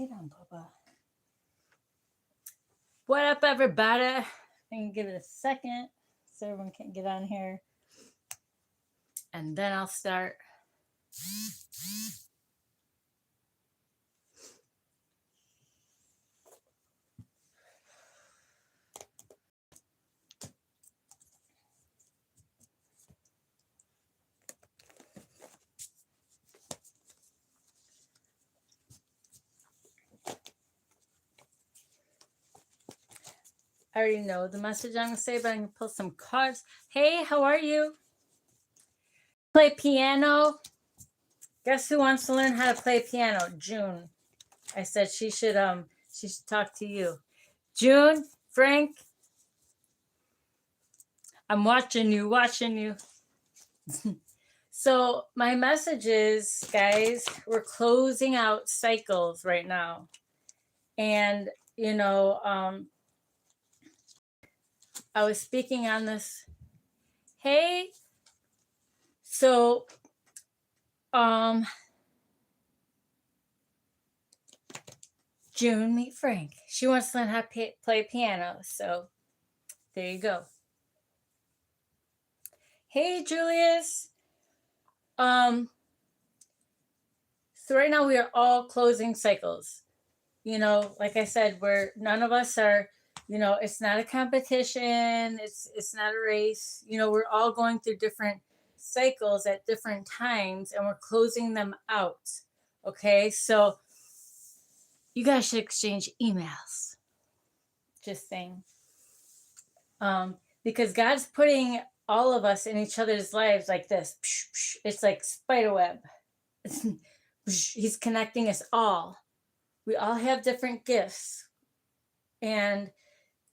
Wait on Bubba. What up, everybody? I can give it a second so everyone can get on here. And then I'll start. I already know the message I'm going to say, but I can pull some cards. Hey, how are you? Play piano. Guess who wants to learn how to play piano? June. I said she should talk to you. June, Frank, I'm watching you. So my message is, guys, we're closing out cycles right now. And, I was speaking on this. Hey, so, June, meet Frank. She wants to learn how to play piano. So there you go. Hey, Julius. So right now we are all closing cycles. Like I said, none of us are, it's not a competition. It's not a race. We're all going through different cycles at different times and we're closing them out. Okay. So you guys should exchange emails. Just saying. Because God's putting all of us in each other's lives like this. It's like spider web. He's connecting us all. We all have different gifts. And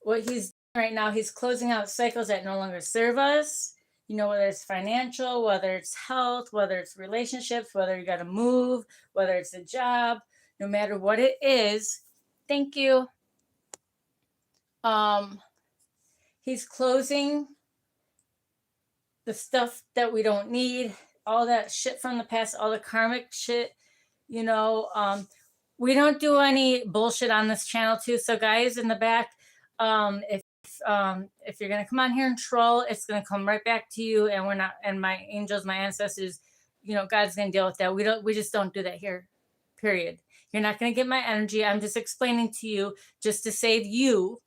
what he's doing right now, he's closing out cycles that no longer serve us. Whether it's financial, whether it's health, whether it's relationships, whether you got to move, whether it's a job, no matter what it is. Thank you. He's closing the stuff that we don't need, all that shit from the past, all the karmic shit. We don't do any bullshit on this channel too. So guys in the back, if you're gonna come on here and troll, it's gonna come right back to you. And we're not. And my angels, my ancestors, God's gonna deal with that. We just don't do that here. Period. You're not gonna get my energy. I'm just explaining to you just to save you.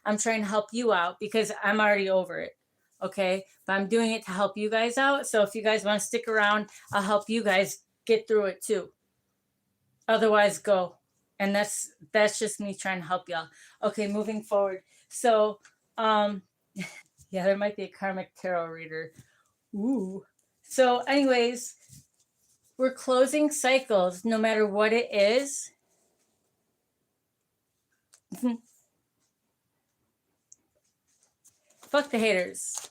I'm trying to help you out because I'm already over it. Okay, but I'm doing it to help you guys out. So if you guys want to stick around, I'll help you guys get through it too. Otherwise, go. And that's just me trying to help y'all. Okay, moving forward. So, yeah, there might be a karmic tarot reader. Ooh. So, anyways, we're closing cycles, no matter what it is. Fuck the haters.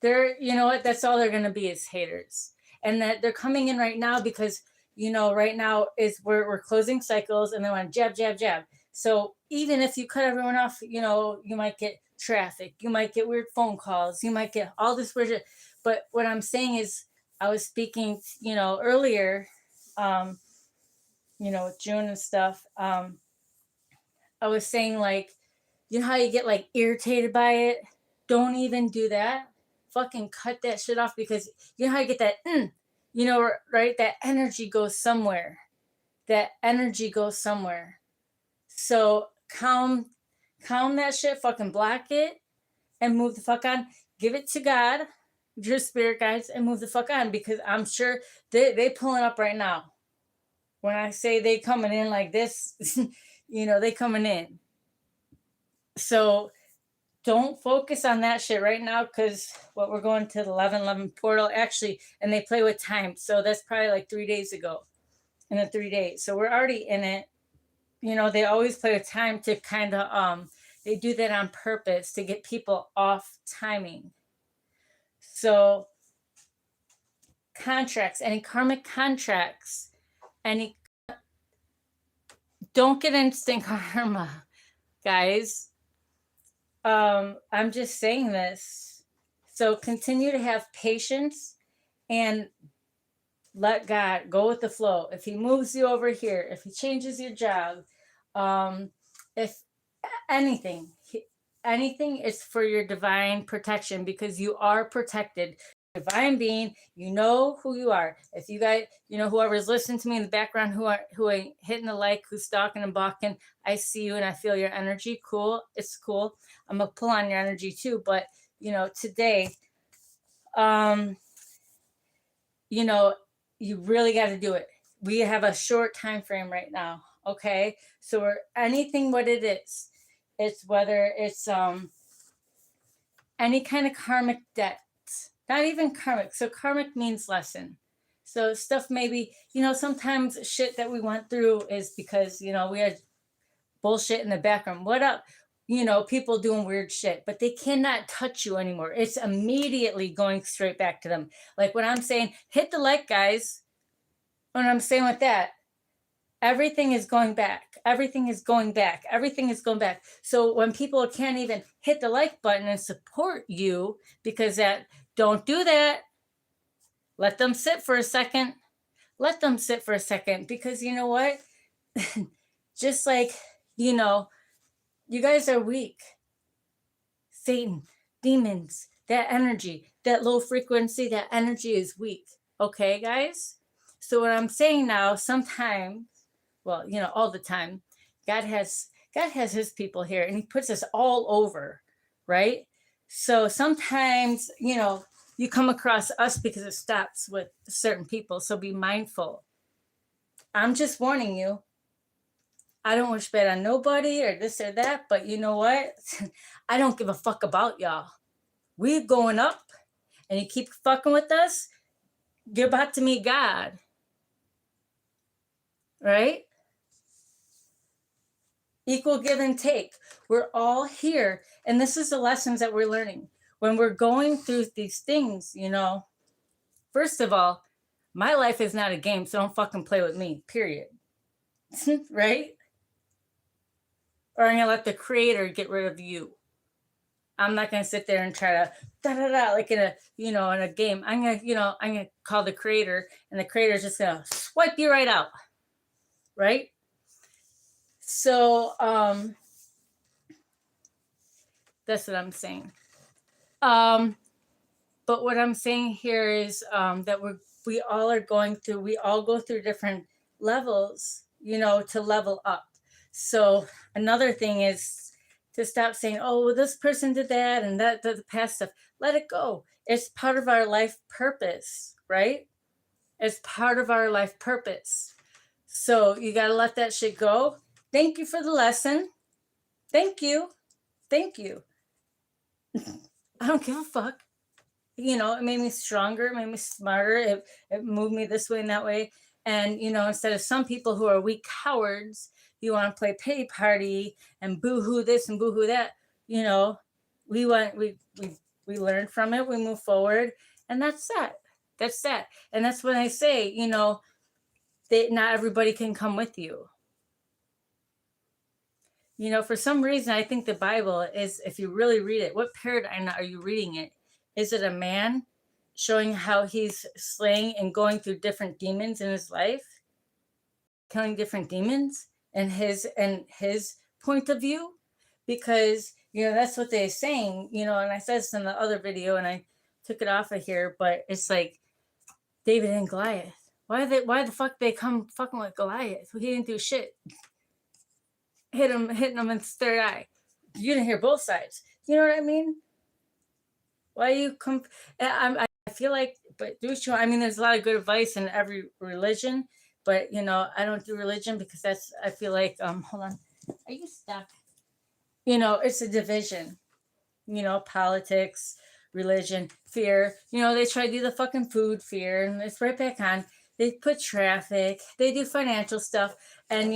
You know what? That's all they're gonna be is haters, and that they're coming in right now because right now is we're closing cycles, and they want to jab. So even if you cut everyone off, you might get traffic, you might get weird phone calls, you might get all this weird shit. But what I'm saying is, I was speaking, earlier, with June and stuff. I was saying, like, how you get like irritated by it? Don't even do that. Fucking cut that shit off, because how you get that, right? That energy goes somewhere. So calm that shit, fucking block it, and move the fuck on. Give it to God, your spirit guides, and move the fuck on, because I'm sure they pulling up right now. When I say they coming in like this, they coming in. So don't focus on that shit right now, because we're going to the 11/11 portal, actually, and they play with time. So that's probably like 3 days ago, in the 3 days. So we're already in it. They always play with time to kind of, they do that on purpose to get people off timing. So contracts, any karmic contracts, don't get instant karma, guys. I'm just saying this. So continue to have patience and let God go with the flow. If he moves you over here, if he changes your job, if anything, anything is for your divine protection, because you are protected. Divine being, you know who you are. If you guys, whoever's listening to me in the background, who ain't hitting the like, who's stalking and balking, I see you and I feel your energy. Cool, it's cool. I'm gonna pull on your energy too. But today, you really got to do it. We have a short time frame right now. Okay, so we're anything what it is. It's whether it's any kind of karmic debt, not even karmic. So karmic means lesson. So stuff maybe, sometimes shit that we went through is because, we had bullshit in the background. What up? People doing weird shit, but they cannot touch you anymore. It's immediately going straight back to them. Like when I'm saying, hit the like, guys. When I'm saying with that, everything is going back. Everything is going back. Everything is going back. So when people can't even hit the like button and support you because don't do that. Let them sit for a second. Let them sit for a second, because you know what? Just like, you guys are weak. Satan, demons, that energy, that low frequency, that energy is weak. Okay, guys? So what I'm saying now, sometimes, well, all the time, God has his people here, and he puts us all over, right? So sometimes, you come across us because it stops with certain people. So be mindful. I'm just warning you. I don't wish bad on nobody or this or that, but you know what? I don't give a fuck about y'all. We're going up, and you keep fucking with us, you're about to meet God. Right? Equal give and take. We're all here. And this is the lessons that we're learning. When we're going through these things, first of all, my life is not a game, so don't fucking play with me, period. Right? Or I'm going to let the creator get rid of you. I'm not going to sit there and try to like in a game. I'm going to call the creator, and the creator's just going to swipe you right out. Right? So, that's what I'm saying. But what I'm saying here is that we all are going through, we all go through different levels, to level up. So another thing is to stop saying, oh, well, this person did that and that, the past stuff. Let it go. It's part of our life purpose, right? It's part of our life purpose. So you got to let that shit go. Thank you for the lesson. Thank you. Thank you. I don't give a fuck. It made me stronger, it made me smarter, it moved me this way and that way. And, instead of some people who are weak cowards, you want to play pity party and boo-hoo this and boo-hoo that, we learn from it, we move forward, and that's that. That's that. And that's when I say, that not everybody can come with you. For some reason, I think the Bible is, if you really read it, what paradigm are you reading it? Is it a man showing how he's slaying and going through different demons in his life, killing different demons, and his point of view? Because that's what they're saying. And I said this in the other video, and I took it off of here. But it's like David and Goliath. Why the fuck they come fucking with Goliath? He didn't do shit. Hitting him in the third eye. You didn't hear both sides. You know what I mean? Why you come? I feel like, but there's a lot of good advice in every religion, but I don't do religion because I feel like, hold on, are you stuck? It's a division. Politics, religion, fear. They try to do the fucking food fear, and it's right back on. They put traffic. They do financial stuff, and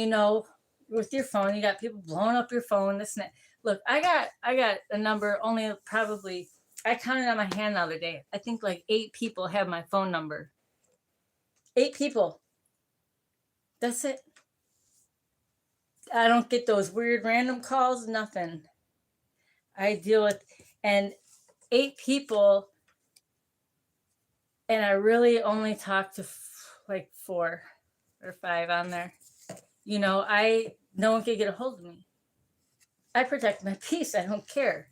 with your phone, you got people blowing up your phone. This and that. Look, I got a number only probably. I counted on my hand the other day. I think like 8 people have my phone number. 8 people. That's it. I don't get those weird random calls, nothing. I deal with, and 8 people, and I really only talk to like 4 or 5 on there. You know, no one can get a hold of me. I protect my peace. I don't care.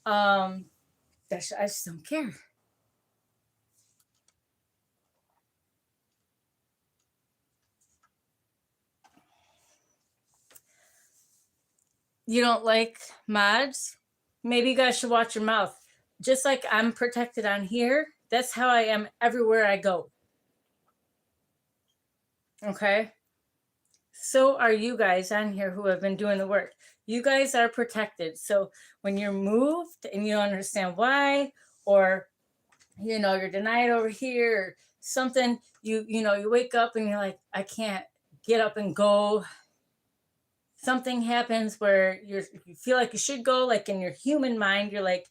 I just don't care. You don't like mods? Maybe you guys should watch your mouth. Just like I'm protected on here, that's how I am everywhere I go. Okay? So are you guys on here who have been doing the work. You guys are protected. So when you're moved and you don't understand why, or you know, you're denied over here or something, you wake up and you're like, I can't get up and go. Something happens where you feel like you should go, like in your human mind, you're like,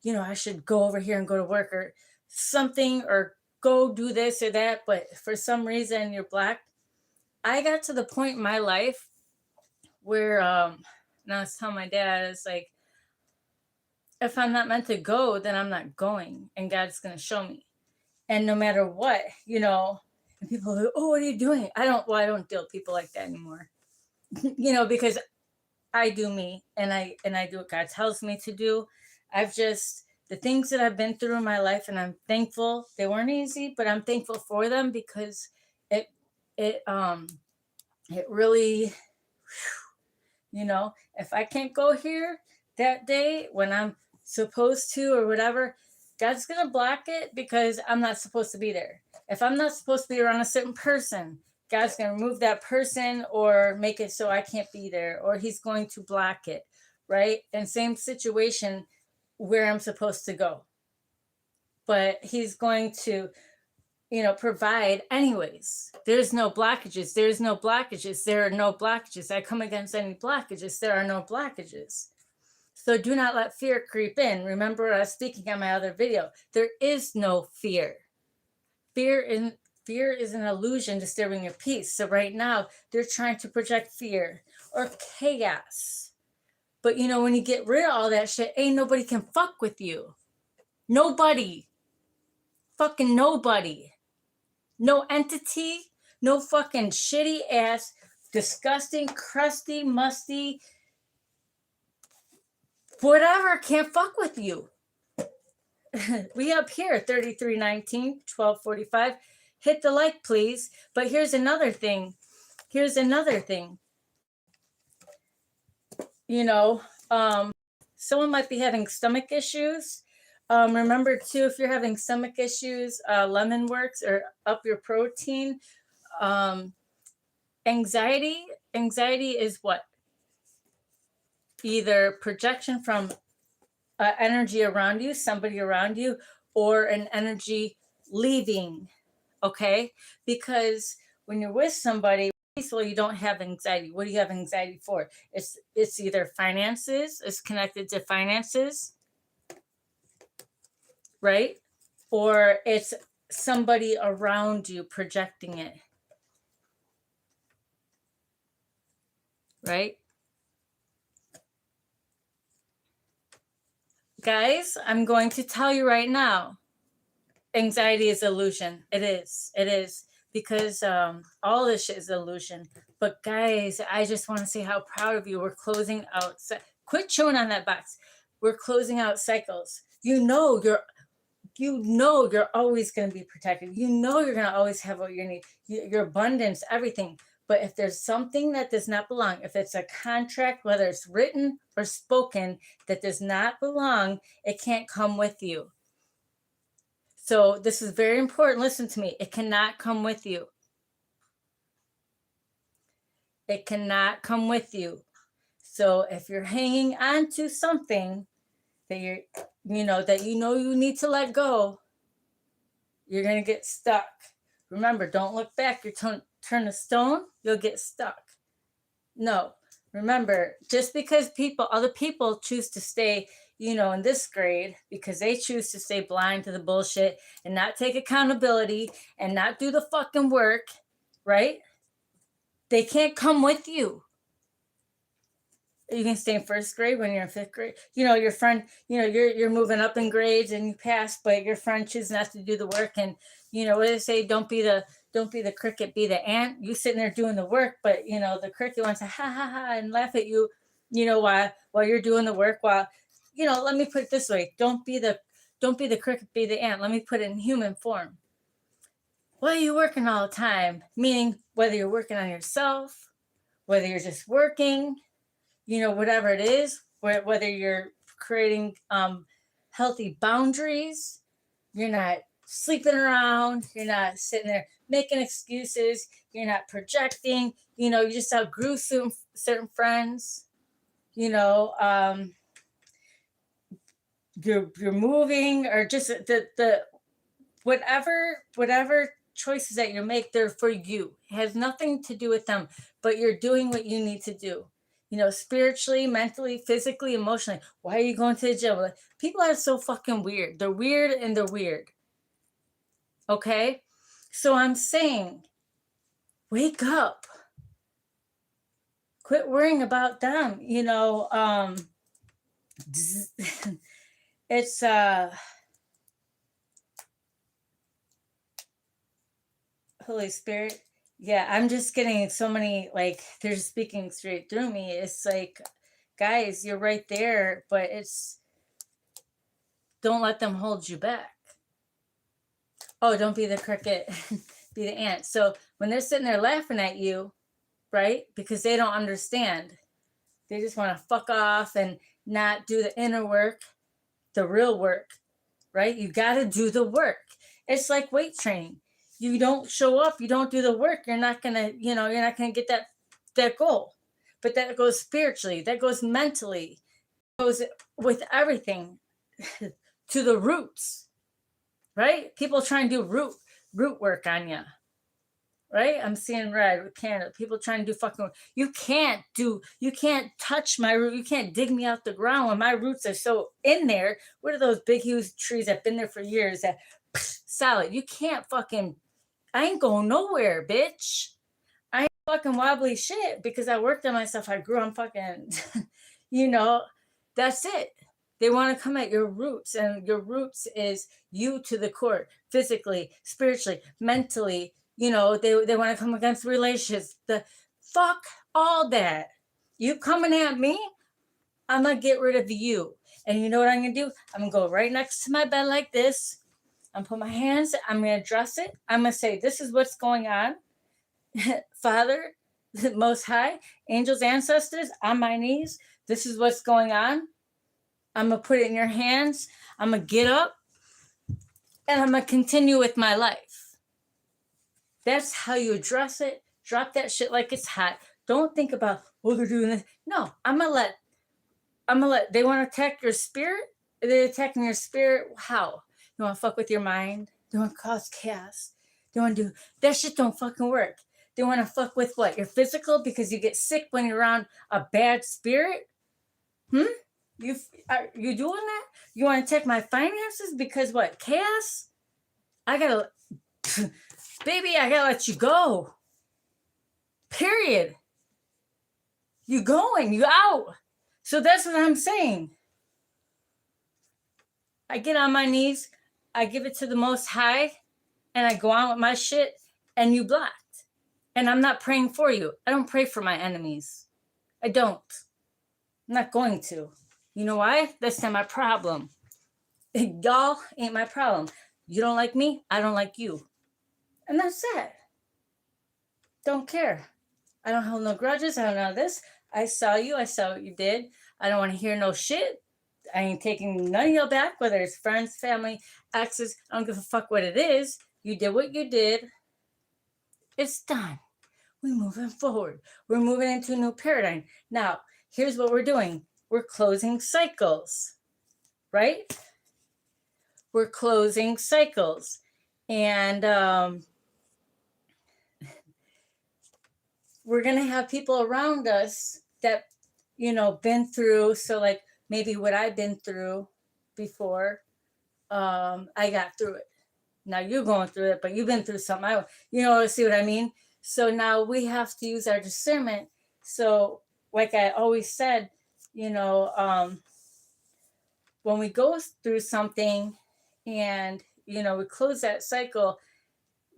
you know, I should go over here and go to work or something, or go do this or that. But for some reason you're blocked. I got to the point in my life where, and I was telling my dad, it's like, if I'm not meant to go, then I'm not going, and God's going to show me. And no matter what, you know, and people are like, oh, what are you doing? I don't deal with people like that anymore. You know, because I do me, and I do what God tells me to do. The things that I've been through in my life, and I'm thankful. They weren't easy, but I'm thankful for them, because it really, you know, if I can't go here that day when I'm supposed to or whatever, God's going to block it, because I'm not supposed to be there. If I'm not supposed to be around a certain person, God's going to remove that person or make it so I can't be there, or he's going to block it, right? And same situation where I'm supposed to go. But he's going to, you know, provide anyways. There's no blockages. There's no blockages. There are no blockages. I come against any blockages. There are no blockages. So do not let fear creep in. Remember, I was speaking on my other video. There is no fear. Fear is an illusion disturbing your peace. So right now, they're trying to project fear or chaos. But you know, when you get rid of all that shit, ain't nobody can fuck with you. Nobody. Fucking nobody. No entity, no fucking shitty ass, disgusting, crusty, musty, whatever can't fuck with you. We up here, 3319, 1245. Hit the like, please. But here's another thing. You know, someone might be having stomach issues. Remember too, if you're having stomach issues, lemon works, or up your protein. Anxiety is what? Either projection from energy around you, somebody around you, or an energy leaving. Okay, because when you're with somebody peaceful, you don't have anxiety. What do you have anxiety for? It's either finances, it's connected to finances, right? Or it's somebody around you projecting it, right? Guys, I'm going to tell you right now, anxiety is illusion. It is, because all this shit is illusion. But guys, I just want to say how proud of you. We're closing out. Quit chewing on that box. We're closing out cycles. You know you're always going to be protected. You know you're going to always have what you need. Your abundance, everything. But if there's something that does not belong, if it's a contract, whether it's written or spoken, that does not belong, it can't come with you. So this is very important. Listen to me. It cannot come with you. It cannot come with you. So if you're hanging on to something that you need to let go, you're going to get stuck. Remember, don't look back. You turn a stone, you'll get stuck. No. Remember, just because other people choose to stay, in this grade, because they choose to stay blind to the bullshit and not take accountability and not do the fucking work, right? They can't come with you. You can stay in first grade when you're in fifth grade. Your friend, you're moving up in grades and you pass, but your friend chooses not to do the work. And, what do they say? Don't be the don't be the cricket, be the ant. You sitting there doing the work, but you know, the cricket wants to ha ha ha and laugh at you, you know, while you're doing the work. While, you know, let me put it this way. Don't be the cricket, be the ant. Let me put it in human form. Why are you working all the time? Meaning whether you're working on yourself, whether you're just working, you know, whatever it is, whether you're creating healthy boundaries, you're not sleeping around, you're not sitting there making excuses, you're not projecting, you know, you just outgrew certain friends, you know, you're moving, or just the whatever choices that you make, they're for you. It has nothing to do with them, but you're doing what you need to do. You know, spiritually, mentally, physically, emotionally. Why are you going to the gym? Like, people are so fucking weird. They're weird and they're weird. Okay? So I'm saying, wake up. Quit worrying about them. You know, it's Holy Spirit. Yeah, I'm just getting so many, like, they're speaking straight through me. It's like, guys, you're right there, but it's, don't let them hold you back. Oh, don't be the cricket, be the ant. So when they're sitting there laughing at you, right, because they don't understand, they just want to fuck off and not do the inner work, the real work, right? You got to do the work. It's like weight training. You don't show up, you don't do the work, you're not gonna, you know, you're not gonna get that goal. But that goes spiritually, that goes mentally, goes with everything to the roots, right? People try and do root work on you, right? I'm seeing red with Canada. People trying to do fucking. You can't touch my root. You can't dig me out the ground when my roots are so in there. What are those big huge trees that've been there for years that solid? You can't fucking. I ain't going nowhere, bitch. I ain't fucking wobbly shit because I worked on myself. I grew on fucking, you know, that's it. They want to come at your roots, and your roots is you to the core, physically, spiritually, mentally. You know, they want to come against relationships. The fuck all that. You coming at me, I'm going to get rid of you. And you know what I'm going to do? I'm going to go right next to my bed like this. I'm put my hands, I'm going to address it. I'm going to say, this is what's going on. Father, Most High, angels, ancestors, on my knees. This is what's going on. I'm going to put it in your hands. I'm going to get up and I'm going to continue with my life. That's how you address it. Drop that shit like it's hot. Don't think about, oh, they're doing this. No, I'm going to let, they want to attack your spirit. They're attacking your spirit. How? You want to fuck with your mind? They want to cause chaos. They want to do, that shit don't fucking work. They want to fuck with what? Your physical, because you get sick when you're around a bad spirit? You doing that? You want to take my finances because what? Chaos? Baby, I gotta let you go. Period. You going, you out. So that's what I'm saying. I get on my knees, I give it to the Most High, and I go on with my shit, and you blocked. And I'm not praying for you. I don't pray for my enemies. I don't. I'm not going to. You know why? That's not my problem. Y'all ain't my problem. You don't like me, I don't like you. And that's it. Don't care. I don't hold no grudges. I don't know this. I saw you. I saw what you did. I don't want to hear no shit. I ain't taking none of y'all back, whether it's friends, family, exes. I don't give a fuck what it is. You did what you did. It's done. We're moving forward. We're moving into a new paradigm. Now, here's what we're doing. We're closing cycles, right? We're closing cycles. And we're going to have people around us that, you know, been through. So like maybe what I've been through before, I got through it. Now you're going through it, but you've been through something. You know, see what I mean? So now we have to use our discernment. So like I always said, you know, when we go through something and, you know, we close that cycle,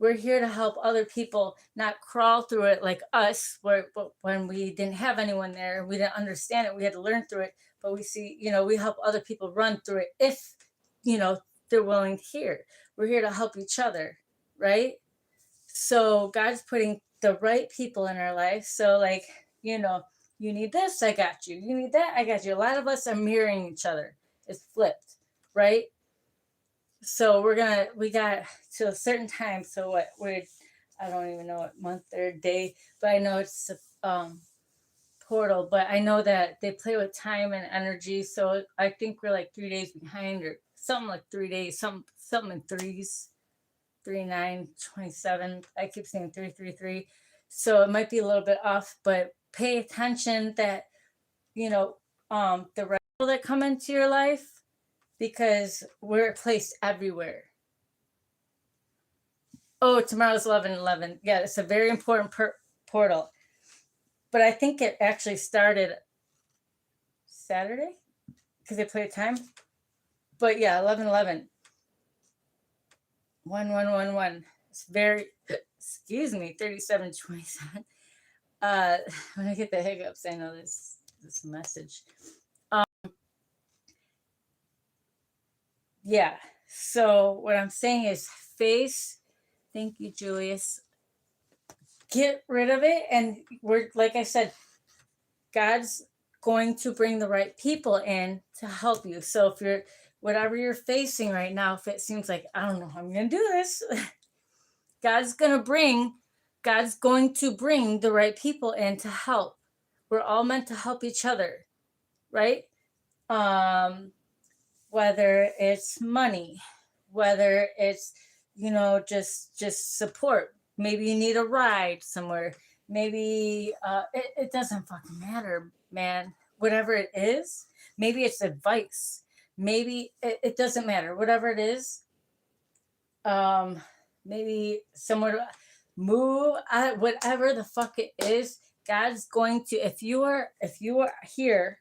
We're here to help other people not crawl through it like us, where when we didn't have anyone there, we didn't understand it, we had to learn through it. But we see, we help other people run through it if, you know, they're willing to hear. We're here to help each other, right? So God's putting the right people in our life. So, like, you need this, I got you. You need that, I got you. A lot of us are mirroring each other. It's flipped, right? So we got to a certain time. So I don't even know what month or day, but I know it's a portal. But I know that they play with time and energy. So I think we're like 3 days behind, or something like 3 days, something in threes, 3, 9, 27. I keep saying 333. So it might be a little bit off, but pay attention that, the right people that come into your life, because we're placed everywhere. Oh, tomorrow's 11/11. Yeah, it's a very important portal. But I think it actually started Saturday because they played time. But yeah, 11/11. 1111. It's very, excuse me, 3727. When I get the hiccups, I know this message. Yeah. So what I'm saying is face. Thank you, Julius. Get rid of it. And we're, like I said, God's going to bring the right people in to help you. So if whatever you're facing right now, if it seems like, I don't know how I'm going to do this, God's going to bring the right people in to help. We're all meant to help each other, right? Whether it's money, whether it's, just support. Maybe you need a ride somewhere. Maybe it doesn't fucking matter, man. Whatever it is, maybe it's advice. Maybe it doesn't matter. Whatever it is, maybe somewhere to move. Whatever the fuck it is, God's going to. If you are here,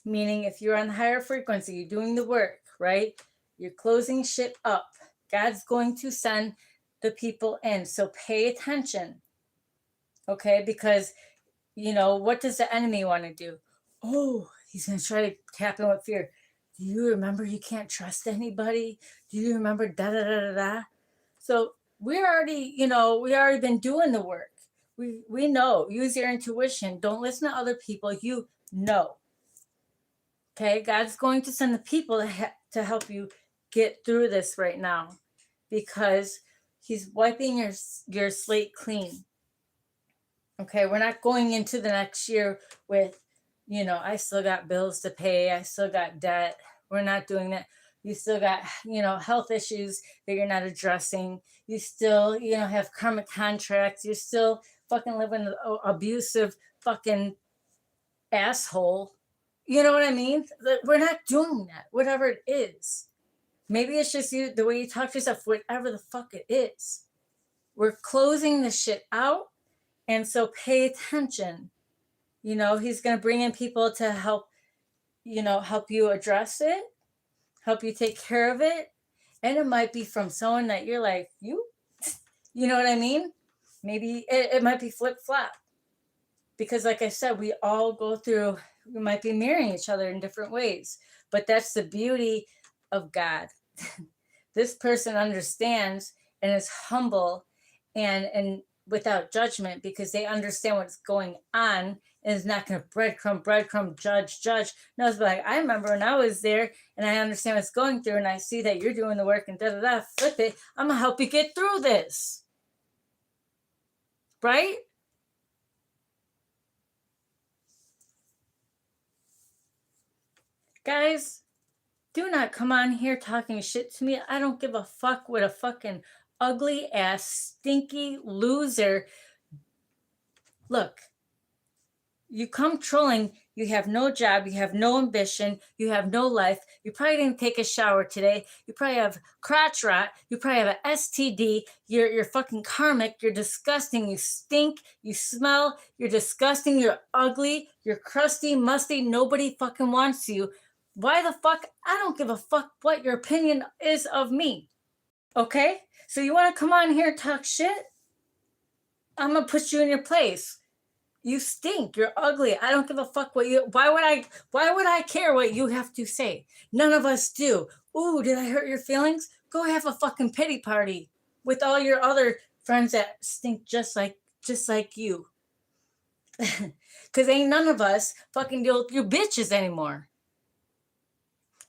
meaning if you're on the higher frequency, you're doing the work, right? You're closing shit up. God's going to send the people in. So pay attention. Okay? Because, what does the enemy want to do? Oh, he's going to try to tap in with fear. Do you remember you can't trust anybody? Do you remember da da da da da? So we already been doing the work. We know. Use your intuition. Don't listen to other people. You know. Okay? God's going to send the people to help you get through this right now, because he's wiping your slate clean. Okay, we're not going into the next year with, I still got bills to pay, I still got debt. We're not doing that. You still got, health issues that you're not addressing. You still, have karmic contracts. You're still fucking living an abusive fucking asshole. You know what I mean? We're not doing that, whatever it is. Maybe it's just you, the way you talk to yourself, whatever the fuck it is. We're closing the shit out. And so pay attention. He's going to bring in people to help you address it, help you take care of it. And it might be from someone that you're like, you know what I mean? Maybe it might be flip-flop. Because like I said, we all go through, we might be mirroring each other in different ways. But that's the beauty of God. This person understands and is humble and without judgment, because they understand what's going on, and is not going to breadcrumb, judge. No, it's like, I remember when I was there and I understand what's going through, and I see that you're doing the work and da-da-da, flip it. I'm going to help you get through this. Right? Guys, do not come on here talking shit to me. I don't give a fuck what a fucking ugly ass, stinky loser. Look, you come trolling, you have no job, you have no ambition, you have no life. You probably didn't take a shower today. You probably have crotch rot. You probably have an STD. You're fucking karmic. You're disgusting. You stink. You smell. You're disgusting. You're ugly. You're crusty, musty. Nobody fucking wants you. Why the fuck? I don't give a fuck what your opinion is of me. Okay? So you want to come on here and talk shit? I'm going to put you in your place. You stink. You're ugly. I don't give a fuck what you, why would I care what you have to say? None of us do. Ooh, did I hurt your feelings? Go have a fucking pity party with all your other friends that stink just like you. Cause ain't none of us fucking deal with your bitches anymore.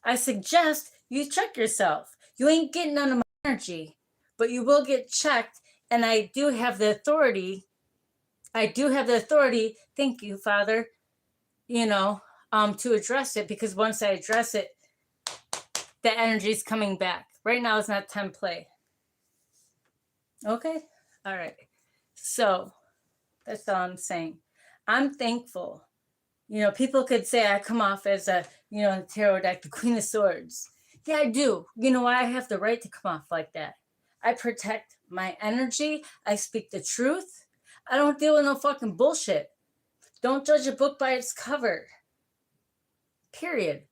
I suggest you check yourself. You ain't getting none of my energy, but you will get checked, and I do have the authority. Thank you, Father, to address it, because once I address it, the energy is coming back. Right now, it's not time to play. Okay? All right. So that's all I'm saying. I'm thankful. People could say I come off as a, tarot deck, the Queen of Swords. Yeah, I do. You know why? I have the right to come off like that. I protect my energy. I speak the truth. I don't deal with no fucking bullshit. Don't judge a book by its cover. Period.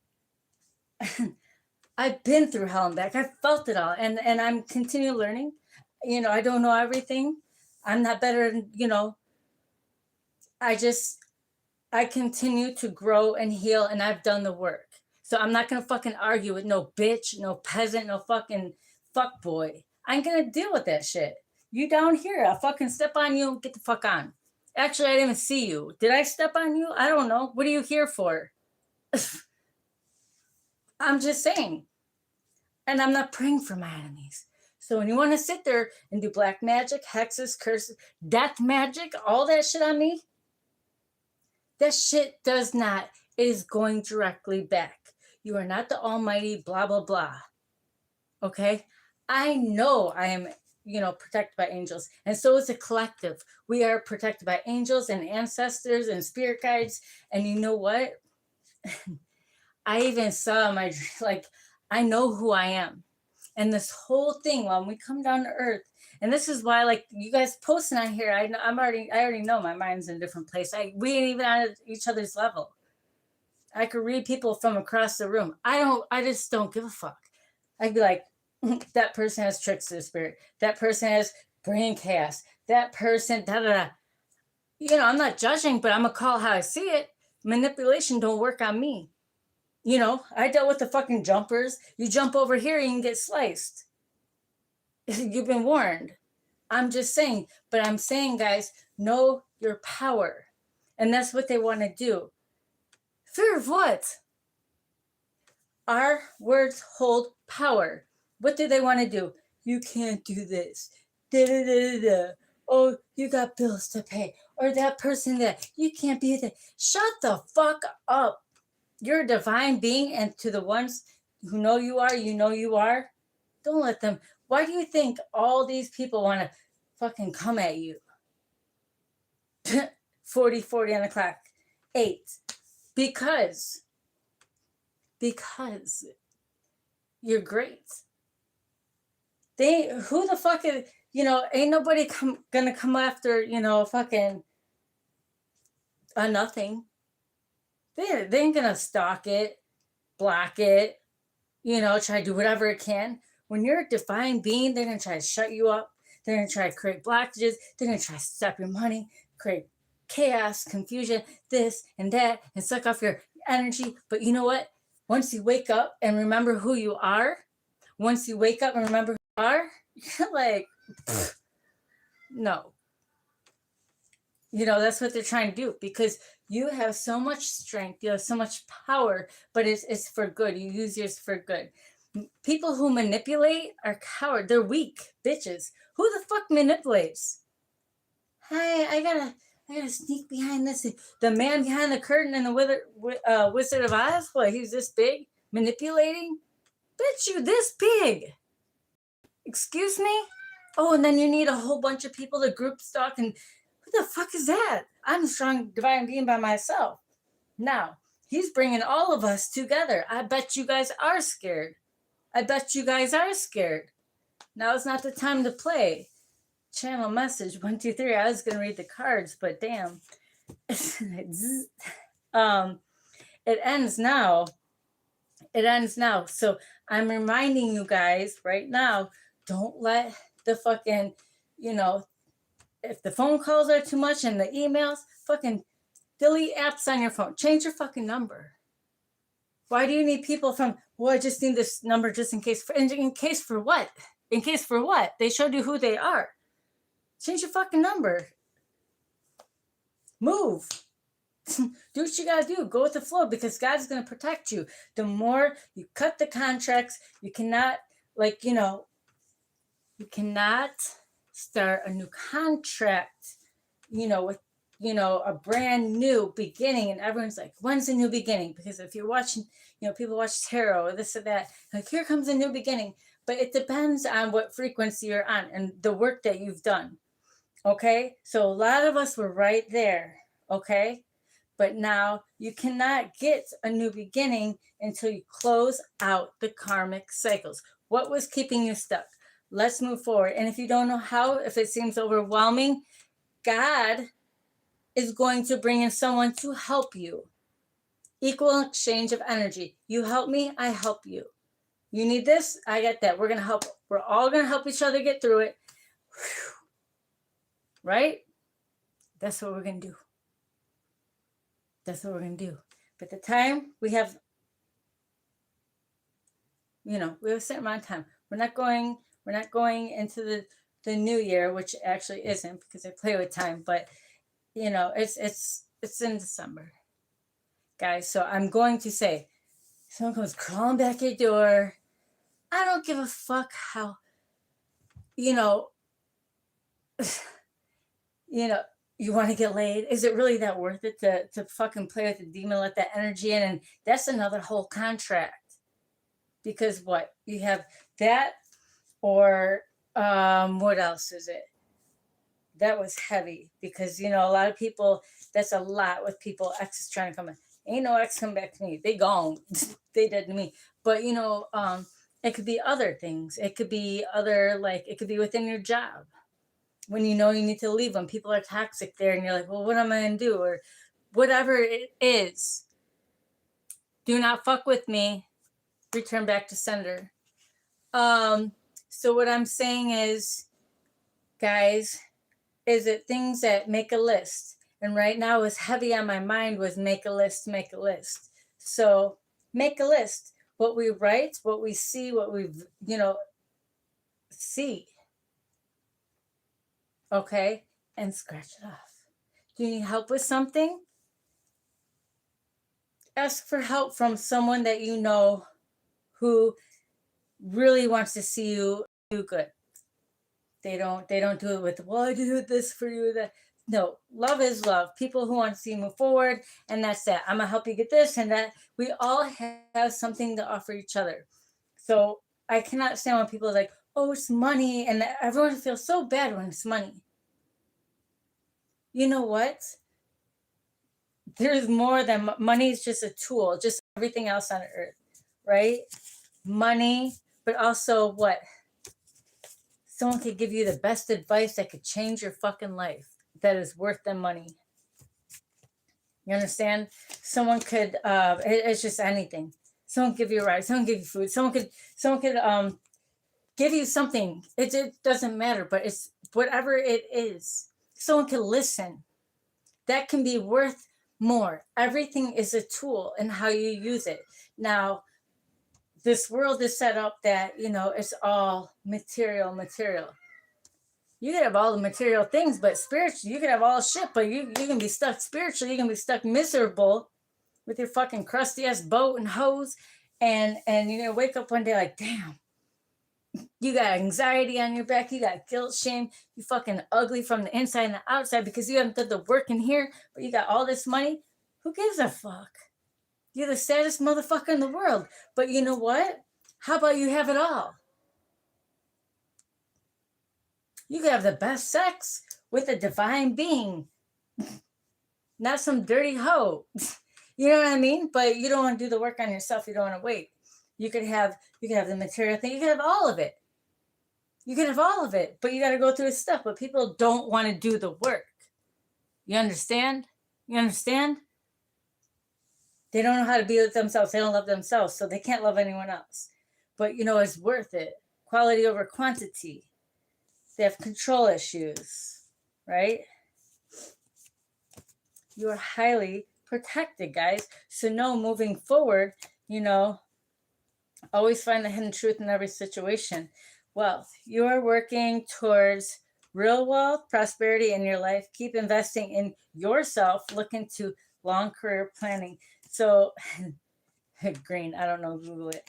I've been through hell and back. I've felt it all. And I'm continuing learning. I don't know everything. I'm not better than, I continue to grow and heal, and I've done the work. So I'm not going to fucking argue with no bitch, no peasant, no fucking fuck boy. I ain't going to deal with that shit. You down here, I'll fucking step on you and get the fuck on. Actually, I didn't even see you. Did I step on you? I don't know. What are you here for? I'm just saying. And I'm not praying for my enemies. So when you want to sit there and do black magic, hexes, curses, death magic, all that shit on me, that shit does not. It is going directly back. You are not the almighty blah, blah, blah. Okay? I know I am, protected by angels. And so is a collective. We are protected by angels and ancestors and spirit guides. And you know what? I even saw I know who I am. And this whole thing, when we come down to earth, and this is why, like, you guys posting on here, I already know my mind's in a different place. We ain't even on each other's level. I could read people from across the room. I just don't give a fuck. I'd be like, that person has trickster spirit. That person has brain chaos. That person, da da da. I'm not judging, but I'm gonna call how I see it. Manipulation don't work on me. I dealt with the fucking jumpers. You jump over here, you can get sliced. You've been warned. I'm just saying, but I'm saying, guys, know your power. And that's what they want to do. Fear of what? Our words hold power. What do they want to do? You can't do this. Da, da, da, da, da. Oh, you got bills to pay. Or that person that you can't be there. Shut the fuck up. You're a divine being, and to the ones who know you are, don't let them. Why do you think all these people want to fucking come at you? 40 on the clock. 8. Because you're great. Who the fuck is, ain't nobody gonna come after, fucking a nothing. They ain't gonna stalk it, block it, try to do whatever it can. When you're a divine being, they're gonna try to shut you up. They're gonna try to create blockages. They're gonna try to stop your money, create chaos, confusion, this and that, and suck off your energy. But you know what? Once you wake up and remember who you are, you're like, no. That's what they're trying to do, because you have so much strength, you have so much power, but it's for good. You use yours for good. People who manipulate are cowards. They're weak bitches. Who the fuck manipulates? Hi, I gotta sneak behind this. The man behind the curtain in the Wizard of Oz. What? He's this big, manipulating. Bitch, you this big. Excuse me. Oh, and then you need a whole bunch of people to group stalk, and who the fuck is that? I'm a strong divine being by myself. Now he's bringing all of us together. I bet you guys are scared. Now is not the time to play. Channel message 1, 2, 3. I was gonna read the cards, but damn. It ends now. So I'm reminding you guys right now don't let the fucking, if the phone calls are too much and the emails, fucking delete apps on your phone. Change your fucking number. Why do you need people from, well, I just need this number just in case. In case for what? In case for what? They showed you who they are. Change your fucking number. Move. Do what you gotta do. Go with the flow, because God's gonna protect you. The more you cut the contracts, you cannot, you cannot start a new contract, with, a brand new beginning. And everyone's like, when's the new beginning? Because if you're watching, people watch tarot or this or that, like, here comes a new beginning. But it depends on what frequency you're on and the work that you've done. Okay? So a lot of us were right there. Okay? But now you cannot get a new beginning until you close out the karmic cycles. What was keeping you stuck? Let's move forward. And if you don't know how, if it seems overwhelming, God is going to bring in someone to help you. Equal exchange of energy. You help me, I help you. You need this, I get that. We're going to help. We're all going to help each other get through it. Whew. Right? That's what we're going to do. That's what we're going to do. But the time we have, we have a certain amount of time. We're not going into the new year, which actually isn't, because I play with time, but it's in December. Guys, so I'm going to say, someone comes crawling back your door. I don't give a fuck how, you want to get laid. Is it really that worth it to fucking play with the demon, let that energy in? And that's another whole contract. Because what? You have that, or what else is it? That was heavy, because, a lot of people, that's a lot with people, exes trying to come in. Ain't no ex come back to me. They gone. They dead to me. But, it could be other things. It could be it could be within your job. When you need to leave, when people are toxic there and you're like, well, what am I going to do? Or whatever it is. Do not fuck with me. Return back to sender. So what I'm saying is, guys, is it things that make a list. And right now what's heavy on my mind was make a list. So make a list. What we write, what we see, what we, see. Okay? And scratch it off. Do you need help with something? Ask for help from someone that you know who really wants to see you do good. They don't do it with, well, I do this for you, that. No, love is love. People who want to see you move forward, and that's that. I'm going to help you get this and that. We all have something to offer each other. So I cannot stand when people are like, oh, it's money, and everyone feels so bad when it's money. You know what? There's more than money. Is just a tool, just everything else on earth, right? Money, but also what? Someone could give you the best advice that could change your fucking life. That is worth the money. You understand? Someone could, it's just anything. Someone give you a ride. Someone give you food. Someone could give you something. It doesn't matter, but it's whatever it is. Someone can listen. That can be worth more. Everything is a tool in how you use it. Now, this world is set up that, it's all material. You can have all the material things, but spiritually, you can have all shit, but you can be stuck spiritually. You can be stuck miserable with your fucking crusty ass boat and hose. And you're going to wake up one day like, damn, you got anxiety on your back. You got guilt, shame. You fucking ugly from the inside and the outside because you haven't done the work in here, but you got all this money. Who gives a fuck? You're the saddest motherfucker in the world. But you know what? How about you have it all? You can have the best sex with a divine being, not some dirty hoe. You know what I mean? But you don't want to do the work on yourself. You don't want to wait. You could have the material thing. You can have all of it. But you got to go through stuff. But people don't want to do the work. You understand? They don't know how to be with themselves. They don't love themselves, so they can't love anyone else. But it's worth it. quality over quantity. They have control issues, right? You are highly protected, guys. So no, moving forward, always find the hidden truth in every situation. Wealth. You are working towards real wealth, prosperity in your life. Keep investing in yourself. Look into long career planning. So, green, I don't know, Google it.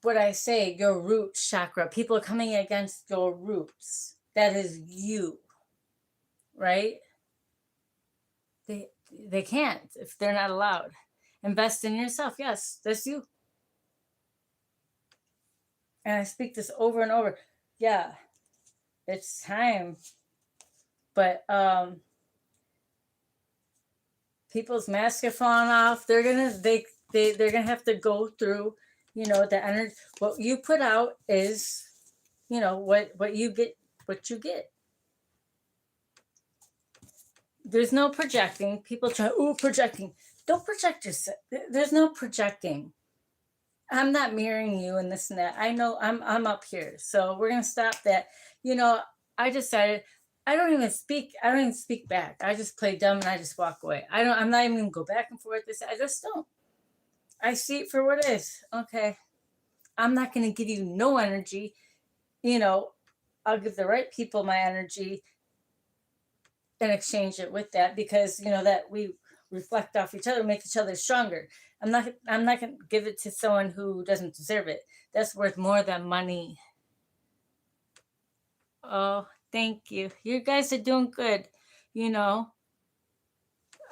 What I say, your root chakra. People are coming against your roots. That is you, right? They can't if they're not allowed. Invest in yourself. Yes, that's you. And I speak this over and over. Yeah, it's time. But people's masks are falling off. They're gonna have to go through, the energy. What you put out is, what you get, what you get. There's no projecting. People try, projecting. Don't project yourself. There's no projecting. I'm not mirroring you and this and that. I know I'm up here. So we're gonna stop that. I decided I don't even speak back. I just play dumb and I just walk away. I'm not even gonna go back and forth this. I just don't. I see it for what it is. Okay. I'm not gonna give you no energy. I'll give the right people my energy and exchange it with that, because that we reflect off each other, make each other stronger. I'm not going to give it to someone who doesn't deserve it. That's worth more than money. Oh, thank you. You guys are doing good.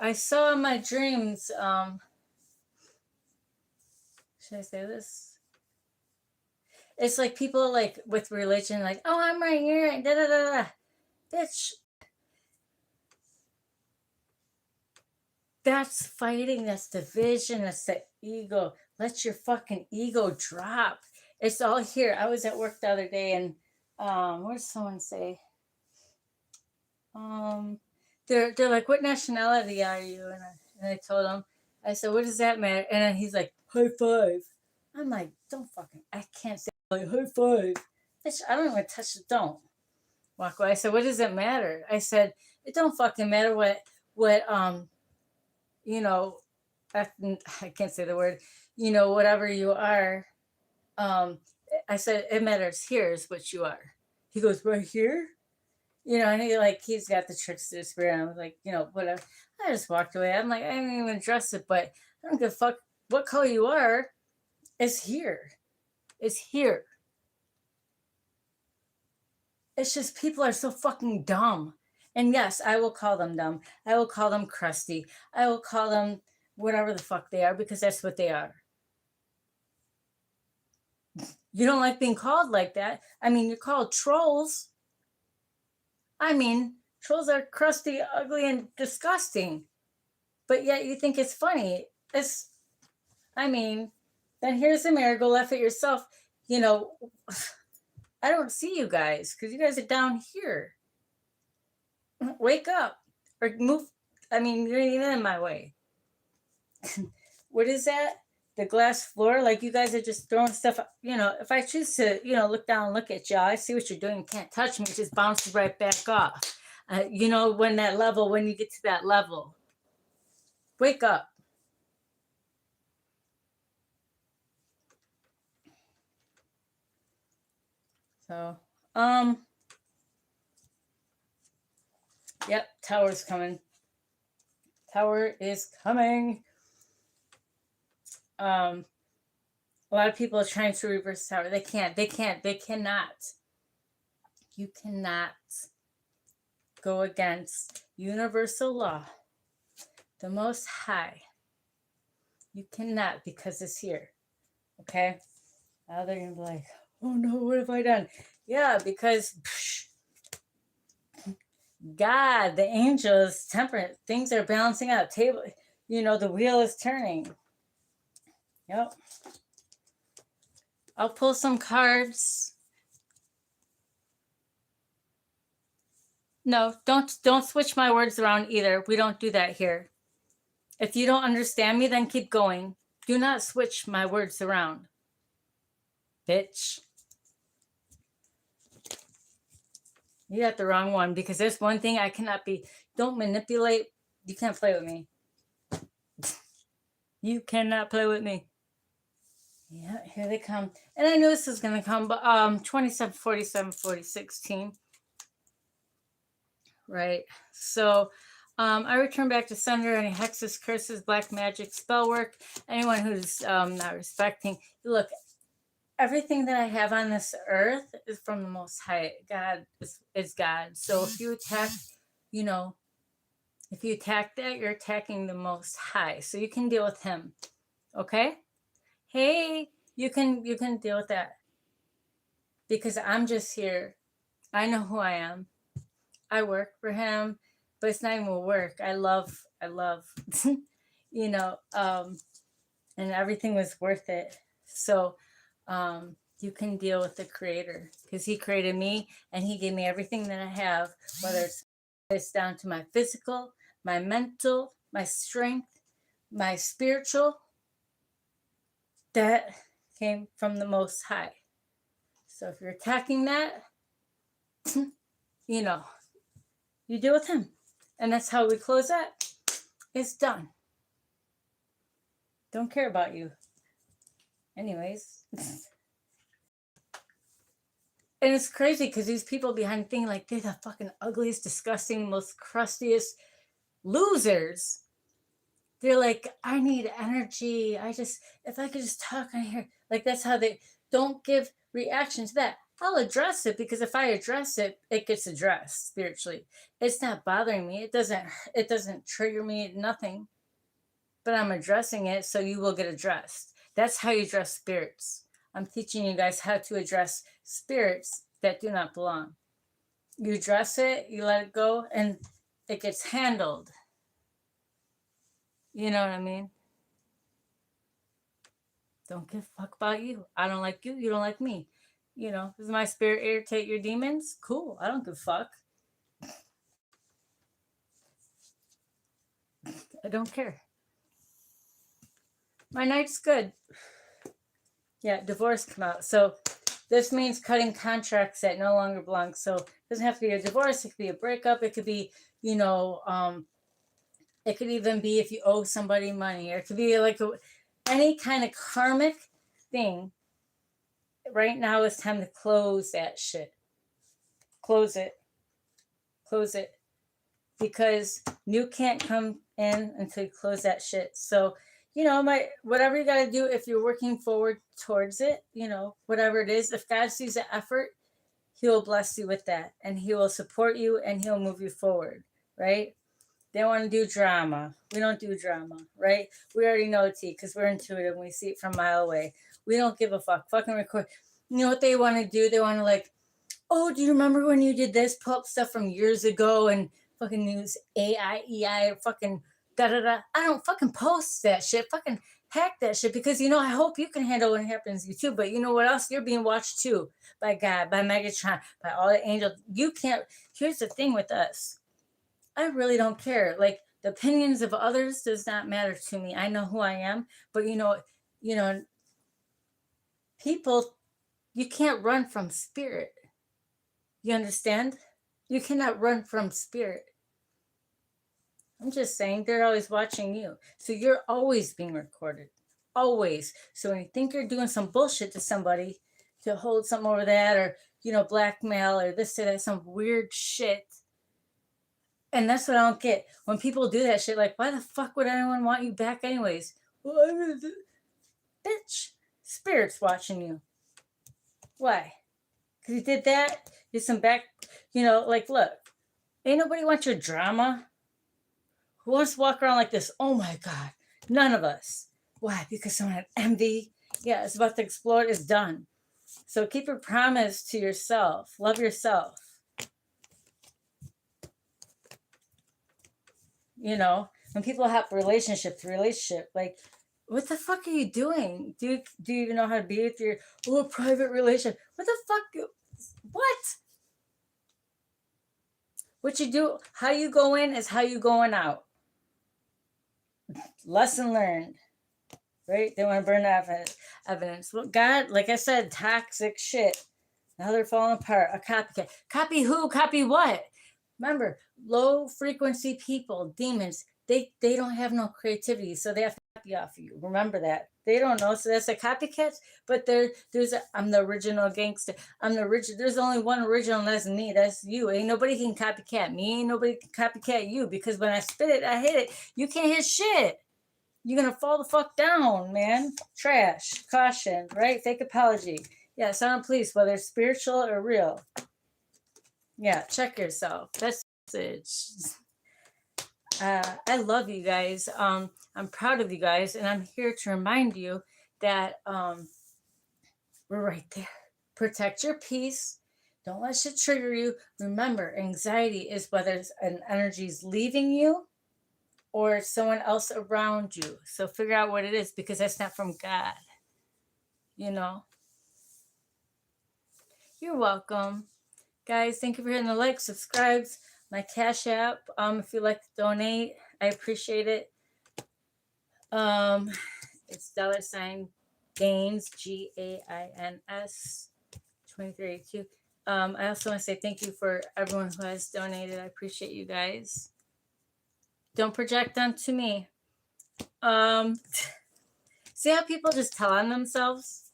I saw in my dreams, should I say this? It's like people like with religion, like, oh, I'm right here, da da da da. Bitch. That's fighting, that's division, that's the ego. Let your fucking ego drop. It's all here. I was at work the other day and what did someone say? They're like, what nationality are you? And I told him, I said, what does that matter? And then he's like, high five. I'm like, I can't say like high five. Bitch, I don't even touch it. Don't walk away. I said, what does it matter? I said, it don't fucking matter what I can't say the word, whatever you are. I said, it matters here is what you are. He goes, right here? And he's got the tricks to the spirit. I was like, whatever. I just walked away. I'm like, I didn't even address it, but I don't give a fuck what color you are. It's here. It's here. It's just people are so fucking dumb. And yes, I will call them dumb. I will call them crusty. I will call them whatever the fuck they are, because that's what they are. You don't like being called like that. You're called trolls. Trolls are crusty, ugly, and disgusting. But yet you think it's funny. Then here's the mirror. Go laugh at yourself. I don't see you guys because you guys are down here. Wake up or move. You're even in my way. What is that? The glass floor? Like you guys are just throwing stuff. If I choose to, look down and look at y'all, I see what you're doing. You can't touch me. It just bounces right back off. When you get to that level, wake up. So, yep, tower's coming. Tower is coming. A lot of people are trying to reverse tower. They cannot. You cannot go against universal law, the Most High. You cannot, because it's here. Okay? Now they're going to be like, oh no, what have I done? Yeah, because God, the angels, temperate, things are balancing out. Table, the wheel is turning. Yep. I'll pull some cards. No, don't switch my words around either. We don't do that here. If you don't understand me, then keep going. Do not switch my words around. bitch. You got the wrong one, because there's one thing I cannot be. Don't manipulate. You can't play with me. You cannot play with me. Yeah, here they come. And I knew this was going to come, but 27, 47, 40, 16. Right. So I return back to sender any hexes, curses, black magic, spell work, anyone who's not respecting. Look, everything that I have on this earth is from the Most High. God is God. So if you attack, you know, if you attack that, you're attacking the Most High. So you can deal with him. Okay? Hey, you can deal with that. Because I'm just here. I know who I am. I work for him, but it's not even work. I love, you know, and everything was worth it. So you can deal with the Creator, because he created me and he gave me everything that I have, whether it's down to my physical, my mental, my strength, my spiritual. That came from the Most High. So if you're attacking that, you know, you deal with him. And that's how we close that. It's done. Don't care about you. Anyways. And it's crazy because these people behind the thing, like, they're the fucking ugliest, disgusting, most crustiest losers. They're like, I need energy. If I could just talk on here. Like, that's how they don't give reaction to that. I'll address it, because if I address it, it gets addressed spiritually. It's not bothering me. It doesn't trigger me, nothing. But I'm addressing it, so you will get addressed. That's how you address spirits. I'm teaching you guys how to address spirits that do not belong. You address it, you let it go, and it gets handled. You know what I mean? Don't give a fuck about you. I don't like you. You don't like me. You know, does my spirit irritate your demons? Cool. I don't give a fuck. I don't care. My night's good. Yeah, divorce come out. So this means cutting contracts that no longer belong. So it doesn't have to be a divorce. It could be a breakup. It could be, you know, it could even be if you owe somebody money, or it could be like any kind of karmic thing. Right now it's time to close that shit. Close it. Close it. Because new can't come in until you close that shit. So, you know, whatever you got to do, if you're working forward towards it, you know, whatever it is, if God sees the effort, he'll bless you with that, and he will support you, and he'll move you forward, right? They want to do drama. We don't do drama, right? We already know T, because we're intuitive and we see it from a mile away. We don't give a fuck. Fucking record. You know what they want to do? They want to, like, oh, do you remember when you did this? Pull up stuff from years ago and fucking use AI, EI, fucking da-da-da. I don't fucking post that shit. Fucking hack that shit, because, you know, I hope you can handle when it happens to you too. But you know what else? You're being watched too by God, by Megatron, by all the angels. You can't. Here's the thing with us. I really don't care. Like, the opinions of others does not matter to me. I know who I am. But you know, people, you can't run from spirit. You understand? You cannot run from spirit. I'm just saying, they're always watching you. So you're always being recorded. Always. So when you think you're doing some bullshit to somebody, to hold something over that, or, you know, blackmail, or this, or that, some weird shit. And that's what I don't get. When people do that shit, like, why the fuck would anyone want you back anyways? Bitch, spirit's watching you. Why? Because you did that? Did some back, you know, like, look, ain't nobody want your drama. Who wants to walk around like this? Oh my God, none of us. Why? Because someone had envy. Yeah, it's about to explode. It's done. So keep your promise to yourself. Love yourself. You know, when people have relationship, like, what the fuck are you doing? Do you even know how to be with your private relationship? What the fuck? What? What you do, how you go in is how you going out. Lesson learned, right? They want to burn off it. evidence. Well, God, like I said, toxic shit. Now they're falling apart. A copycat. Copy who? Copy what? Remember, low frequency people, demons, they don't have no creativity, so they have to copy off of you. Remember that. They don't know, so that's a copycat. But I'm the original gangster. I'm the original. There's only one original, and that's me. That's you. Ain't nobody can copycat me. Ain't nobody can copycat you, because when I spit it, I hit it. You can't hit shit. You're gonna fall the fuck down, man. Trash. Caution. Right? Fake apology. Yeah, sound police, whether it's spiritual or real. Yeah, check yourself. That's the message. I love you guys. I'm proud of you guys, and I'm here to remind you that we're right there. Protect your peace. Don't let shit trigger you. Remember, anxiety is whether an energy's leaving you or someone else around you. So figure out what it is, because that's not from God. You know? You're welcome. Guys, thank you for hitting the like, subscribes, my Cash App. If you'd like to donate, I appreciate it. It's $Gains, GAINS 2382. I also want to say thank you for everyone who has donated. I appreciate you guys. Don't project onto me. See how people just tell on themselves?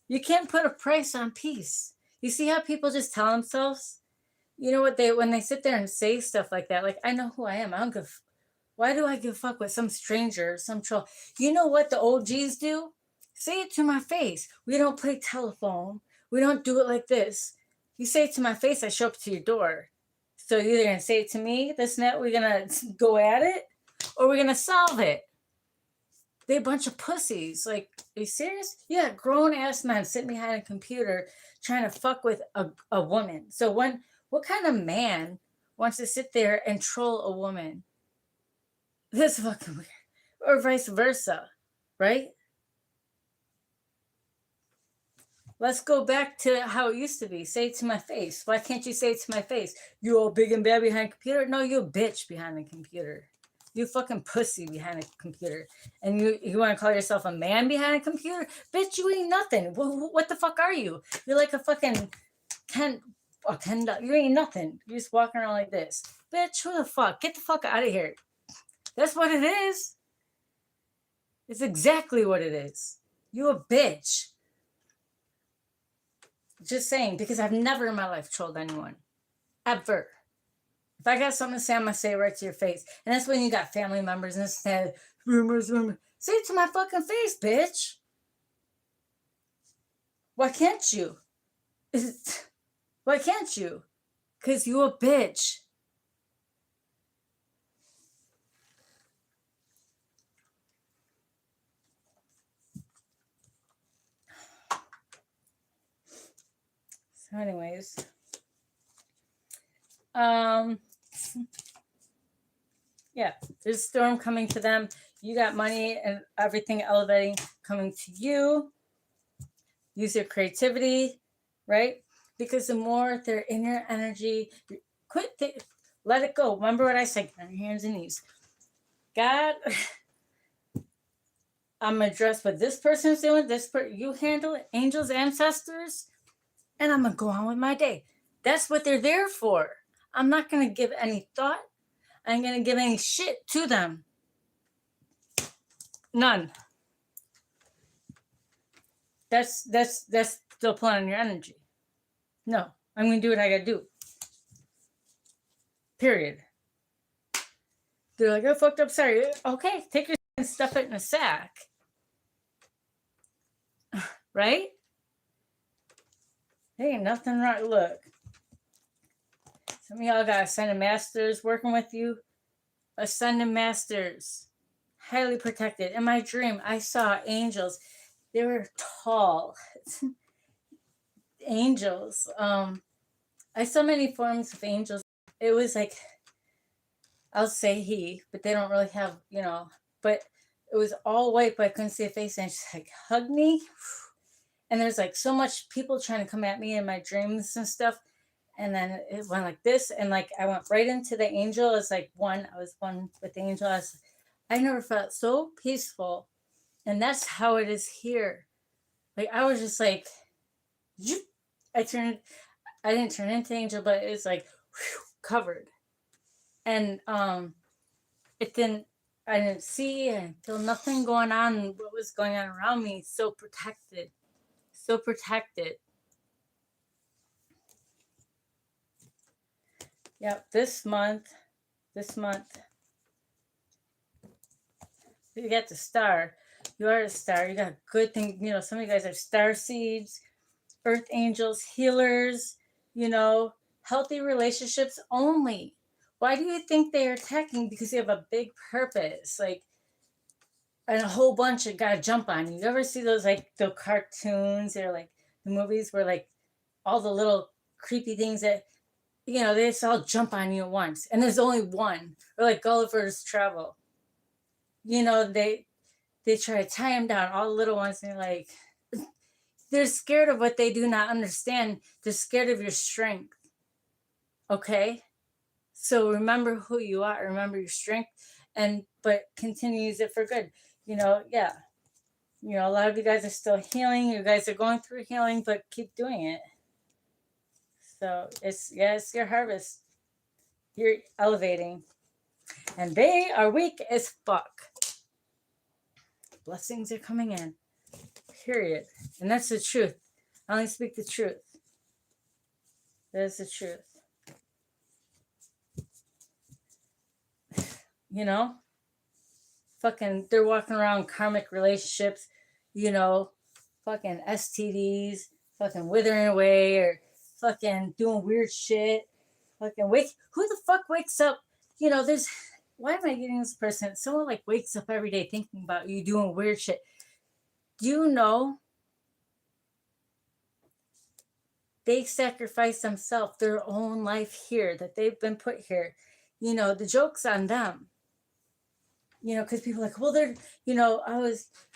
You can't put a price on peace. You see how people just tell themselves? You know what, when they sit there and say stuff like that, like, I know who I am. I don't give. Why do I give a fuck with some stranger or some troll? You know what the OGs do? Say it to my face. We don't play telephone. We don't do it like this. You say it to my face, I show up to your door. So you're either going to say it to me, this net, we're going to go at it, or we're going to solve it. They're a bunch of pussies. Like, are you serious? Yeah, grown-ass men sitting behind a computer trying to fuck with a woman. So what kind of man wants to sit there and troll a woman? That's fucking weird. Or vice versa, right? Let's go back to how it used to be. Say it to my face. Why can't you say it to my face? You all big and bad behind a computer? No, you a bitch behind a computer. You fucking pussy behind a computer. And you want to call yourself a man behind a computer? Bitch, you ain't nothing. What the fuck are you? You're like a fucking Ken. You ain't nothing. You're just walking around like this. Bitch, who the fuck? Get the fuck out of here. That's what it is. It's exactly what it is. You a bitch. Just saying, because I've never in my life trolled anyone. Ever. If I got something to say, I'm going to say it right to your face. And that's when you got family members and instead, rumors. Say it to my fucking face, bitch. Why can't you? Why can't you? Because you a bitch. So anyways. Yeah, there's a storm coming to them. You got money and everything elevating coming to you. Use your creativity, right? Because the more they're in your energy, let it go. Remember what I said, on your hands and knees. God, I'm going to address what this person is doing. You handle it, angels, ancestors, and I'm going to go on with my day. That's what they're there for. I'm not going to give any thought. I ain't going to give any shit to them. None. That's still playing on your energy. No, I'm going to do what I got to do. Period. They're like, I fucked up, sorry. Okay, take your and stuff it in a sack. Right? There ain't nothing wrong. Look. Some of y'all got Ascended Masters working with you. Ascended Masters. Highly protected. In my dream, I saw angels. They were tall. Angels. I saw many forms of angels. It was like, I'll say he, but they don't really have, but it was all white, but I couldn't see a face. And she's like, hug me. And there's like so much people trying to come at me in my dreams and stuff. And then it went like this. And like, I went right into the angel. It's like I was one with the angel. I never felt so peaceful And that's how it is here. Like, I was just like, I didn't turn into angel, but it's like covered. And it didn't, I didn't see and feel nothing going on. What was going on around me? So protected. So protected. Yep, this month, you get the star. You are a star. You got good things. You know, some of you guys are star seeds, earth angels, healers, you know, healthy relationships only. Why do you think they are attacking? Because you have a big purpose. Like, and a whole bunch of gotta jump on you. You ever see those, like, the cartoons or like the movies where like all the little creepy things that, you know, they just all jump on you at once, and there's only one. Or like Gulliver's Travel. You know, they try to tie him down, all the little ones, and they're like, they're scared of what they do not understand. They're scared of your strength. Okay? So remember who you are, remember your strength, but continue to use it for good. You know, yeah. You know, a lot of you guys are still healing. You guys are going through healing, but keep doing it. So it's your harvest. You're elevating. And they are weak as fuck. Blessings are coming in. Period. And that's the truth. I only speak the truth. That is the truth. You know? Fucking, they're walking around karmic relationships, you know, fucking STDs, fucking withering away, or fucking doing weird shit. Fucking who the fuck wakes up? You know, why am I getting this person? Someone like wakes up every day thinking about you doing weird shit. Do you know they sacrifice themselves, their own life here that they've been put here? You know, the joke's on them. You know, because people are like, well, they're, you know,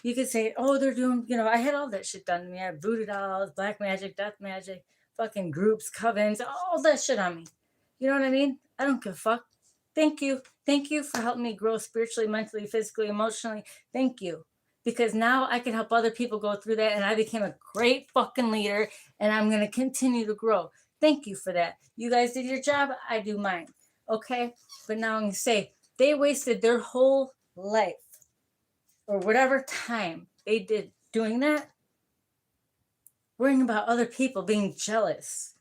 you could say, oh, they're doing, you know, I had all that shit done to me. I had voodoo dolls, black magic, death magic, fucking groups, covens, all that shit on me. You know what I mean? I don't give a fuck. Thank you. Thank you for helping me grow spiritually, mentally, physically, emotionally. Thank you. Because now I can help other people go through that, and I became a great fucking leader, and I'm going to continue to grow. Thank you for that. You guys did your job. I do mine. Okay? But now I'm going to say, they wasted their whole life or whatever time they did doing that, worrying about other people, being jealous.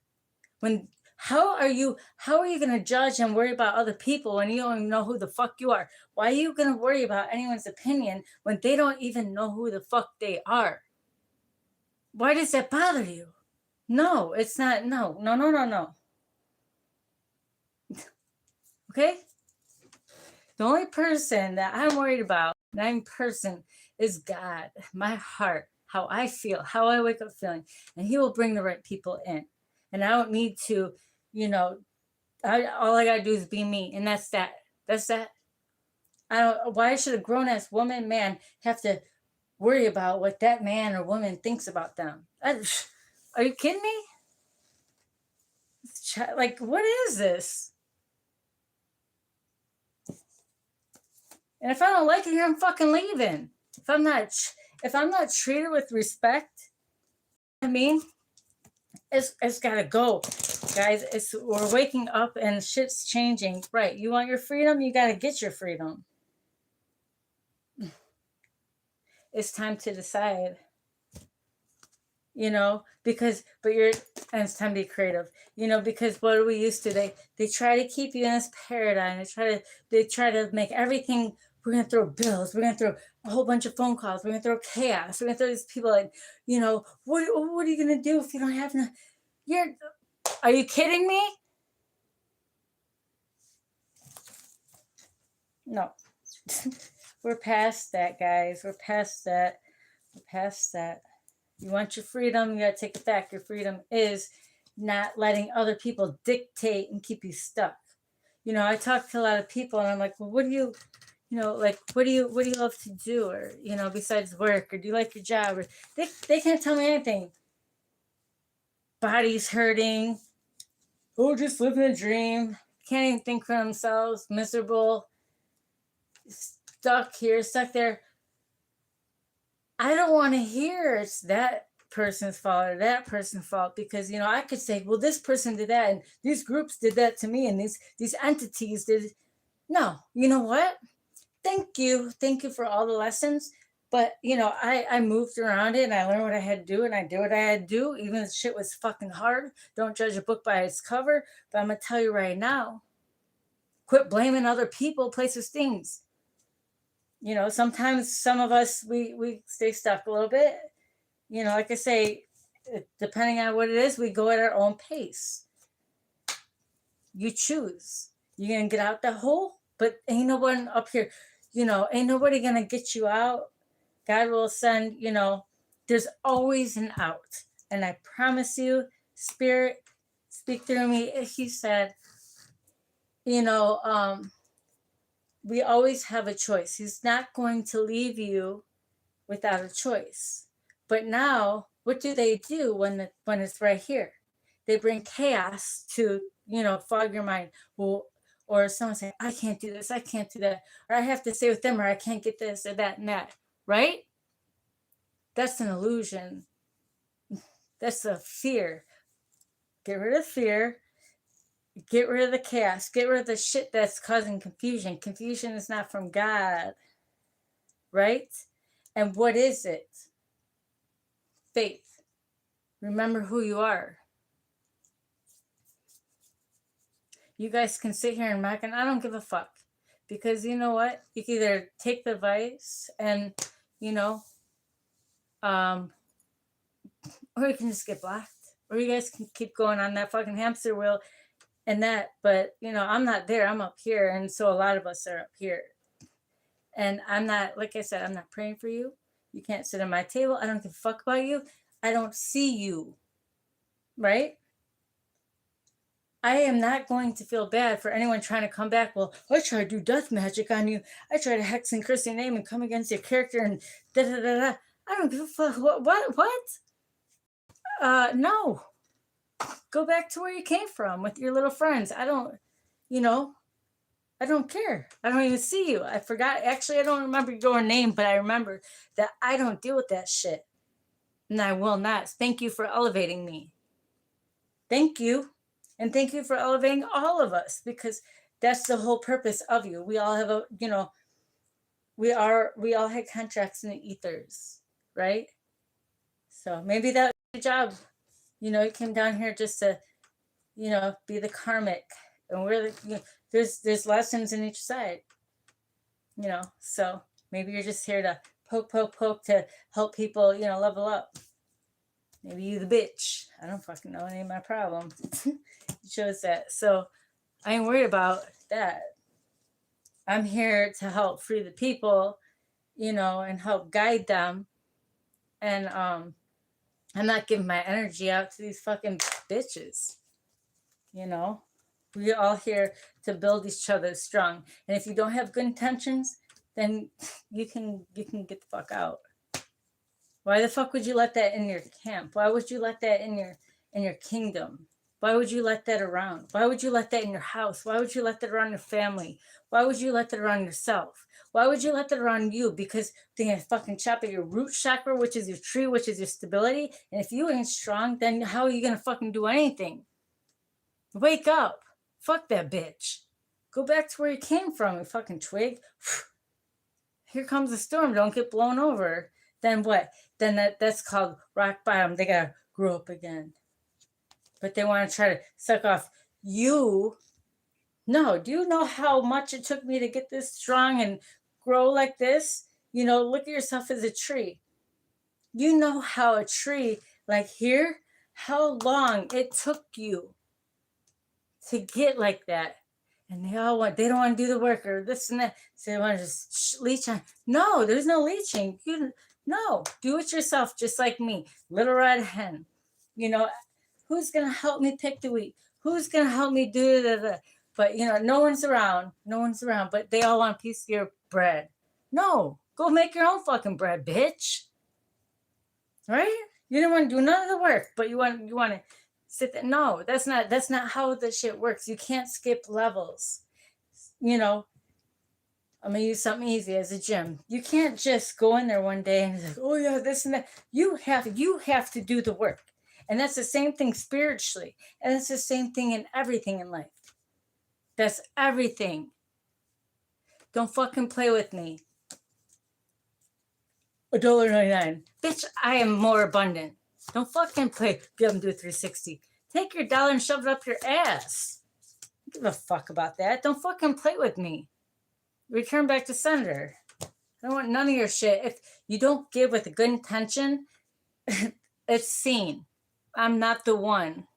How are you going to judge and worry about other people when you don't even know who the fuck you are? Why are you going to worry about anyone's opinion when they don't even know who the fuck they are? Why does that bother you? No, it's not. No. Okay? The only person that I'm worried about, 9%, is God, my heart, how I feel, how I wake up feeling. And He will bring the right people in. And I don't need to, you know, all I got to do is be me. And that's that. That's that. Why should a grown ass woman, man, have to worry about what that man or woman thinks about them? Are you kidding me? Like, what is this? And if I don't like it here, I'm fucking leaving. If I'm not treated with respect, I mean, it's gotta go, guys. We're waking up and shit's changing. Right? You want your freedom? You gotta get your freedom. It's time to decide. You know, and it's time to be creative. You know, because what are we used to? They try to keep you in this paradigm. They try to make everything. We're going to throw bills. We're going to throw a whole bunch of phone calls. We're going to throw chaos. We're going to throw these people like, you know, what are you going to do if you don't have enough? Are you kidding me? No. We're past that, guys. We're past that. You want your freedom, you got to take it back. Your freedom is not letting other people dictate and keep you stuck. You know, I talk to a lot of people and I'm like, well, what do you love to do? Or, you know, besides work, or do you like your job? Or they can't tell me anything. Body's hurting. Oh, just living a dream. Can't even think for themselves. Miserable. Stuck here, stuck there. I don't want to hear it's that person's fault or that person's fault, because I could say, well, this person did that and these groups did that to me and these entities did. No, you know what? Thank you for all the lessons. But I moved around it and I learned what I had to do and I did what I had to do, even if shit was fucking hard. Don't judge a book by its cover. But I'm gonna tell you right now, quit blaming other people, places, things. Sometimes some of us we stay stuck a little bit. Like I say, depending on what it is, we go at our own pace. You choose. You're gonna get out the hole, but ain't no one up here. Ain't nobody gonna get you out. God will send. There's always an out, and I promise you, Spirit, speak through me. He said, we always have a choice. He's not going to leave you without a choice. But now, what do they do when it's right here? They bring chaos to fog your mind. Well, or someone say, I can't do this, I can't do that, or I have to stay with them, or I can't get this or that and that. Right? That's an illusion. That's a fear. Get rid of fear. Get rid of the chaos. Get rid of the shit that's causing confusion. Confusion is not from God. Right? And what is it? Faith. Remember who you are. You guys can sit here and mock, and I don't give a fuck. Because you know what? You can either take the advice and, or you can just get blocked. Or you guys can keep going on that fucking hamster wheel and that. But, I'm not there. I'm up here. And so a lot of us are up here. And I'm not, like I said, I'm not praying for you. You can't sit at my table. I don't give a fuck about you. I don't see you. Right? I am not going to feel bad for anyone trying to come back. Well, I try to do death magic on you. I try to hex and curse your name and come against your character and da da da da. I don't give a fuck. What? No. Go back to where you came from with your little friends. I don't care. I don't even see you. I forgot. Actually, I don't remember your name, but I remember that I don't deal with that shit. And I will not. Thank you for elevating me. Thank you. And thank you for elevating all of us, because that's the whole purpose of you. We all have we all had contracts in the ethers, right? So maybe that's your job. You came down here just to, be the karmic, and we're the, there's lessons in each side. So maybe you're just here to poke to help people, level up. Maybe you the bitch. I don't fucking know. It ain't my problem. It shows that. So I ain't worried about that. I'm here to help free the people, and help guide them. And I'm not giving my energy out to these fucking bitches. We're all here to build each other strong. And if you don't have good intentions, then you can get the fuck out. Why the fuck would you let that in your camp? Why would you let that in your kingdom? Why would you let that around? Why would you let that in your house? Why would you let that around your family? Why would you let that around yourself? Why would you let that around you? Because they're gonna fucking chop at your root chakra, which is your tree, which is your stability. And if you ain't strong, then how are you gonna fucking do anything? Wake up. Fuck that bitch. Go back to where you came from, you fucking twig. Here comes a storm. Don't get blown over. Then what? Then that's called rock bottom. They gotta grow up again. But they want to try to suck off you. No, do you know how much it took me to get this strong and grow like this? Look at yourself as a tree. You know how a tree, like here, how long it took you to get like that. And they don't want to do the work or this and that. So they want to just leech on. No, there's no leeching. No, do it yourself, just like me. Little red hen. Who's going to help me pick the wheat? Who's going to help me do that? But, no one's around. No one's around. But they all want a piece of your bread. No, go make your own fucking bread, bitch. Right? You don't want to do none of the work, but you want to sit there. No, that's not how the shit works. You can't skip levels. I'm gonna use something easy as a gym. You can't just go in there one day and it's like, oh yeah, this and that. You have to do the work. And that's the same thing spiritually. And it's the same thing in everything in life. That's everything. Don't fucking play with me. $1.99. Bitch, I am more abundant. Don't fucking play. Give them do a 360. Take your dollar and shove it up your ass. Don't give a fuck about that. Don't fucking play with me. Return back to sender. I don't want none of your shit. If you don't give with a good intention, it's seen. I'm not the one.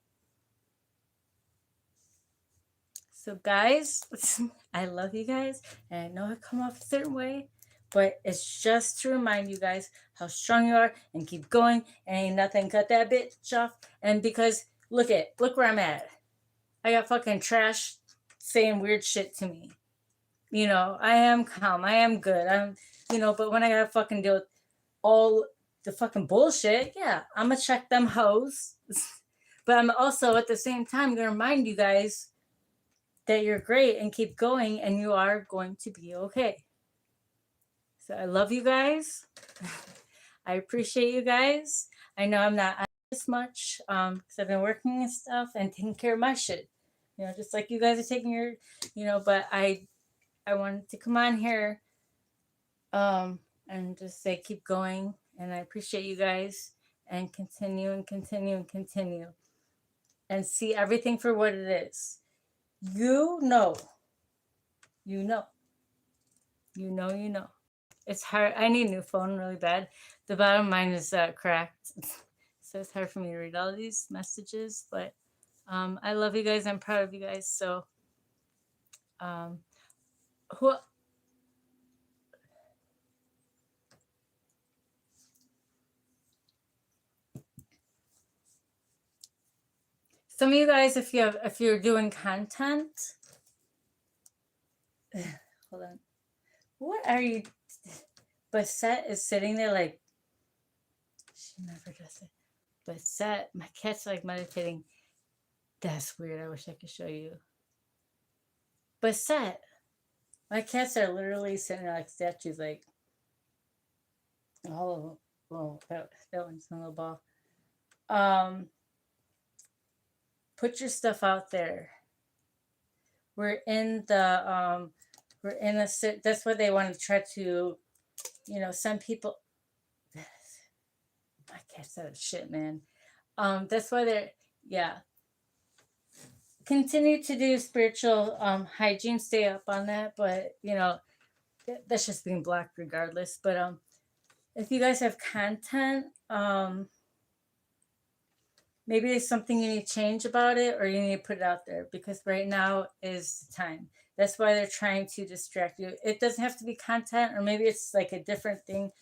So guys, I love you guys. And I know I come off a certain way, but it's just to remind you guys how strong you are and keep going. And ain't nothing cut that bitch off. And because look where I'm at. I got fucking trash saying weird shit to me. You know, I am calm. I am good. But when I gotta fucking deal with all the fucking bullshit, yeah, I'm gonna check them hoes. But I'm also at the same time gonna remind you guys that you're great and keep going and you are going to be okay. So I love you guys. I appreciate you guys. I know I'm not as much because I've been working and stuff and taking care of my shit. Just like you guys are taking your, but I wanted to come on here and just say keep going. And I appreciate you guys and continue and continue and continue and see everything for what it is. You know. It's hard. I need a new phone really bad. The bottom of mine is cracked. So it's hard for me to read all these messages. But I love you guys. I'm proud of you guys. So who... Some of you guys, if you're doing content, hold on. What are you? Basette is sitting there like she never does it. Basette, my cat's like meditating. That's weird. I wish I could show you. Basette, my cats are literally sitting there like statues. Like, oh, that one's a little ball. Put your stuff out there. We're in a that's why they want to try to, send people. My cat's out of shit, man. That's why continue to do spiritual hygiene, stay up on that, but that's just being blocked regardless. But if you guys have content, maybe there's something you need to change about it or you need to put it out there because right now is the time. That's why they're trying to distract you. It doesn't have to be content, or maybe it's like a different thing,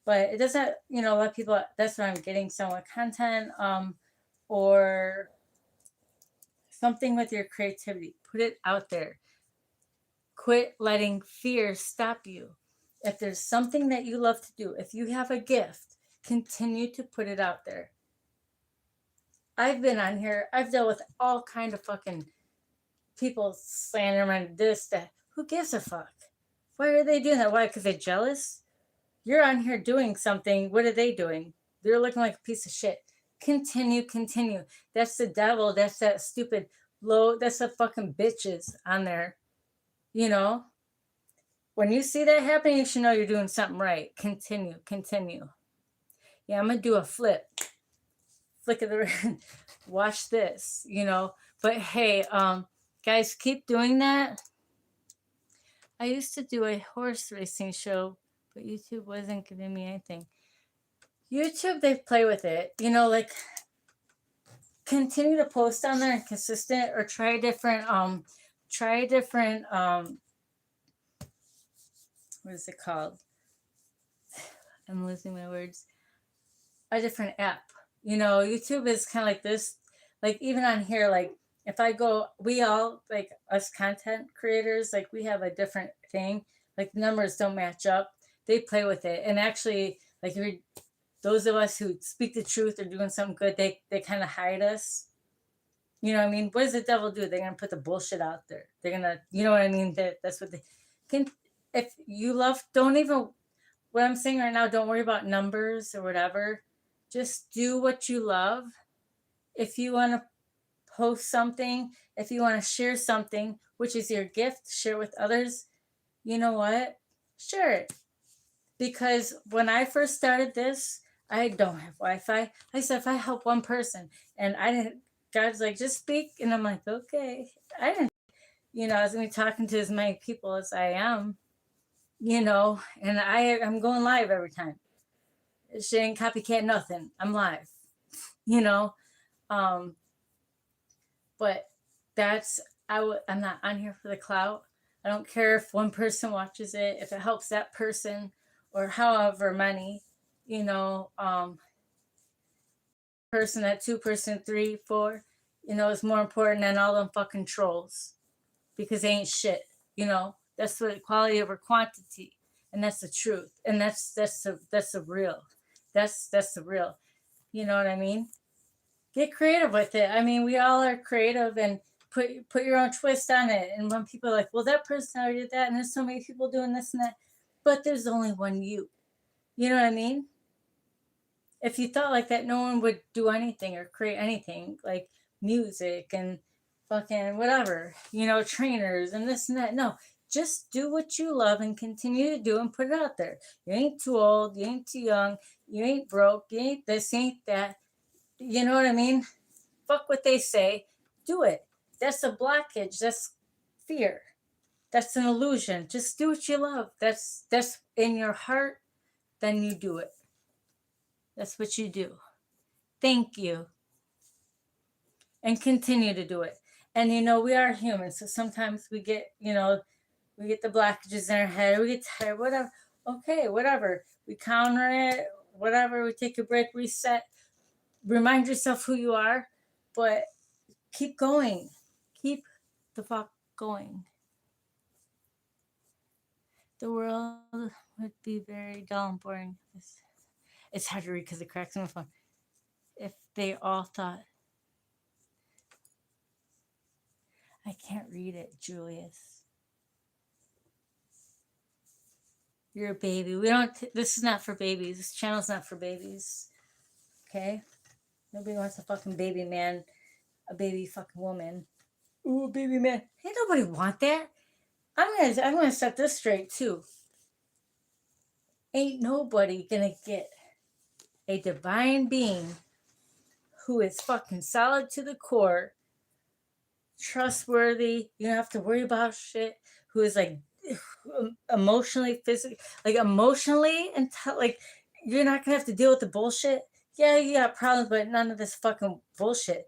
but it doesn't, a lot of people, that's what I'm getting, somewhat content, or something with your creativity. Put it out there. Quit letting fear stop you. If there's something that you love to do, if you have a gift, continue to put it out there. I've been on here. I've dealt with all kind of fucking people slandering this, that. Who gives a fuck? Why are they doing that? Why? Because they're jealous? You're on here doing something. What are they doing? They're looking like a piece of shit. Continue. That's the devil. That's that stupid low. That's the fucking bitches on there. When you see that happening, you should know you're doing something right. Continue. Yeah, I'm going to do a flick of the watch this, but hey, guys, keep doing that. I used to do a horse racing show, but YouTube wasn't giving me anything. YouTube, they play with it, like continue to post on there and consistent, or try a different what is it called? I'm losing my words. A different app. YouTube is kind of like this, like even on here, like if I go, we all, like us content creators, like we have a different thing, like numbers don't match up. They play with it. And actually, like those of us who speak the truth or doing something good, they kind of hide us. You know what I mean? What does the devil do? They're going to put the bullshit out there. They're going to, you know what I mean? That's what they can. if you love, don't even, what I'm saying right now, don't worry about numbers or whatever. Just do what you love. If you want to post something, if you want to share something, which is your gift, share with others, you know what? Share it. Because when I first started this, I don't have Wi-Fi. I said, if I help one person, and I didn't, God's like, just speak. And I'm like, okay. I didn't, I was going to be talking to as many people as I am, and I'm going live every time. She ain't copycat nothing. I'm live, you know. Um, but that's, I'm not on here for the clout. I don't care if one person watches it, if it helps that person or however many, person, that 2%, 3, 4, is more important than all them fucking trolls because they ain't shit, That's what quality over quantity, and that's the truth, and that's the real, that's the real, you know what I mean? Get creative with it. I mean, we all are creative, and put your own twist on it. And when people are like, well, that person already did that, and there's so many people doing this and that, but there's only one you. You know what I mean? If you thought like that, no one would do anything or create anything like music and fucking whatever, trainers and this and that. No, just do what you love and continue to do and put it out there. You ain't too old, you ain't too young, you ain't broke, you ain't this, you ain't that. You know what I mean? Fuck what they say. Do it. That's a blockage. That's fear. That's an illusion. Just do what you love. That's in your heart. Then you do it. That's what you do. Thank you. And continue to do it. And we are humans, so sometimes we get, we get the blockages in our head. We get tired. Whatever. Okay, whatever. We counter it. Whatever. We take a break. Reset. Remind yourself who you are, but keep going. Keep the fuck going. The world would be very dull and boring. It's hard to read because it cracks my phone. If they all thought. I can't read it, Julius. You're a baby. We don't. This is not for babies. This channel's not for babies. Okay? Nobody wants a fucking baby man, a baby fucking woman. Ooh, baby man. Ain't nobody want that. I'm gonna set this straight too. Ain't nobody gonna get a divine being who is fucking solid to the core, trustworthy, you don't have to worry about shit, who is like emotionally, physically, like emotionally, and like you're not gonna have to deal with the bullshit. Yeah, you got problems, but none of this fucking bullshit.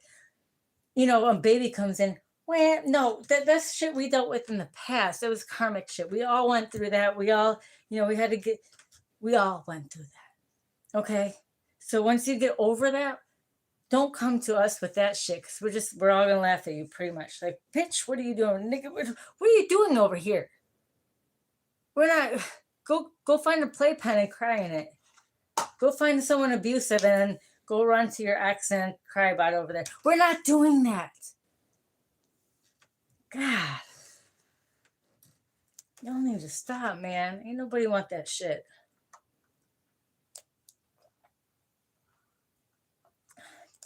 When baby comes in, well, no, that's shit we dealt with in the past. It was karmic shit. We all went through that. We all, we all went through that. Okay? So once you get over that, don't come to us with that shit, because we're all gonna laugh at you pretty much. Like, bitch, what are you doing? Nigga, what are you doing over here? We're not, go find a playpen and cry in it. Go find someone abusive and go run to your ex and cry about it over there. We're not doing that. God. Y'all need to stop, man. Ain't nobody want that shit.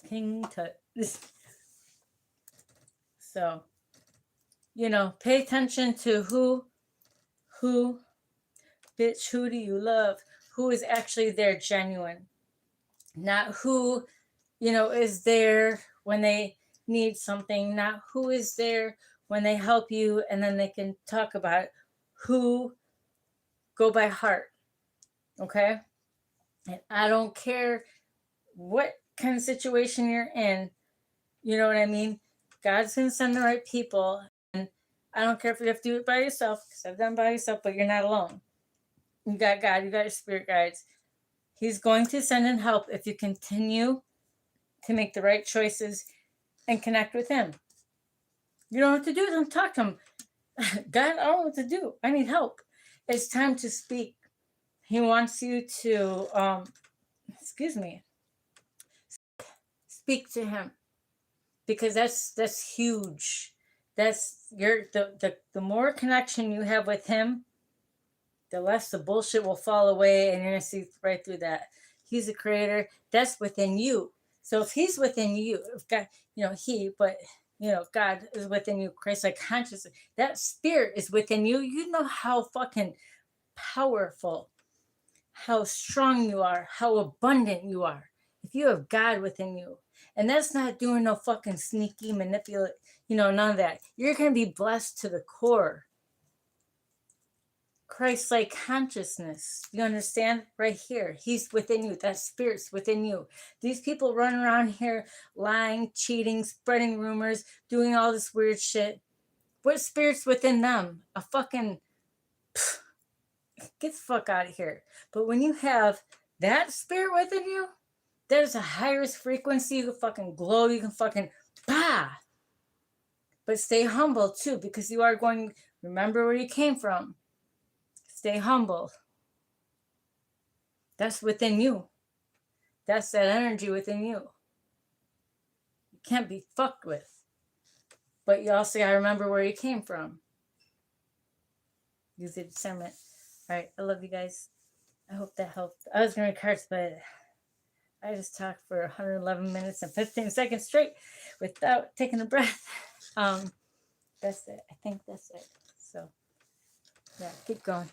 King Tut. So, pay attention to who, bitch, who do you love? Who is actually there genuine? Not who, is there when they need something, not who is there when they help you and then they can talk about it. Who go by heart. Okay? And I don't care what kind of situation you're in, you know what I mean? God's gonna send the right people, and I don't care if you have to do it by yourself, because I've done it by yourself, but you're not alone. You got God, you got your spirit guides. He's going to send in help if you continue to make the right choices and connect with him. You don't know what to do, don't talk to him. God, I don't know what to do. I need help. It's time to speak. He wants you to, speak to him, because that's huge. That's the more connection you have with him, the less the bullshit will fall away, and you're gonna see right through that. He's the creator. That's within you. So if he's within you, if God, God is within you, Christ like consciousness, that spirit is within you. You know how fucking powerful, how strong you are, how abundant you are. If you have God within you, and that's not doing no fucking sneaky manipulate, none of that. You're gonna be blessed to the core. Christ-like consciousness. You understand? Right here. He's within you. That spirit's within you. These people running around here lying, cheating, spreading rumors, doing all this weird shit. What spirit's within them? A fucking get the fuck out of here. But when you have that spirit within you, there's a highest frequency. You can fucking glow. You can fucking bah. But stay humble too, because you are going, remember where you came from. Stay humble. That's within you. That's that energy within you. You can't be fucked with. But you also gotta remember where you came from. Use the discernment. All right, I love you guys. I hope that helped. I was gonna cards, but I just talked for 111 minutes and 15 seconds straight without taking a breath. That's it. I think that's it. So, yeah, keep going.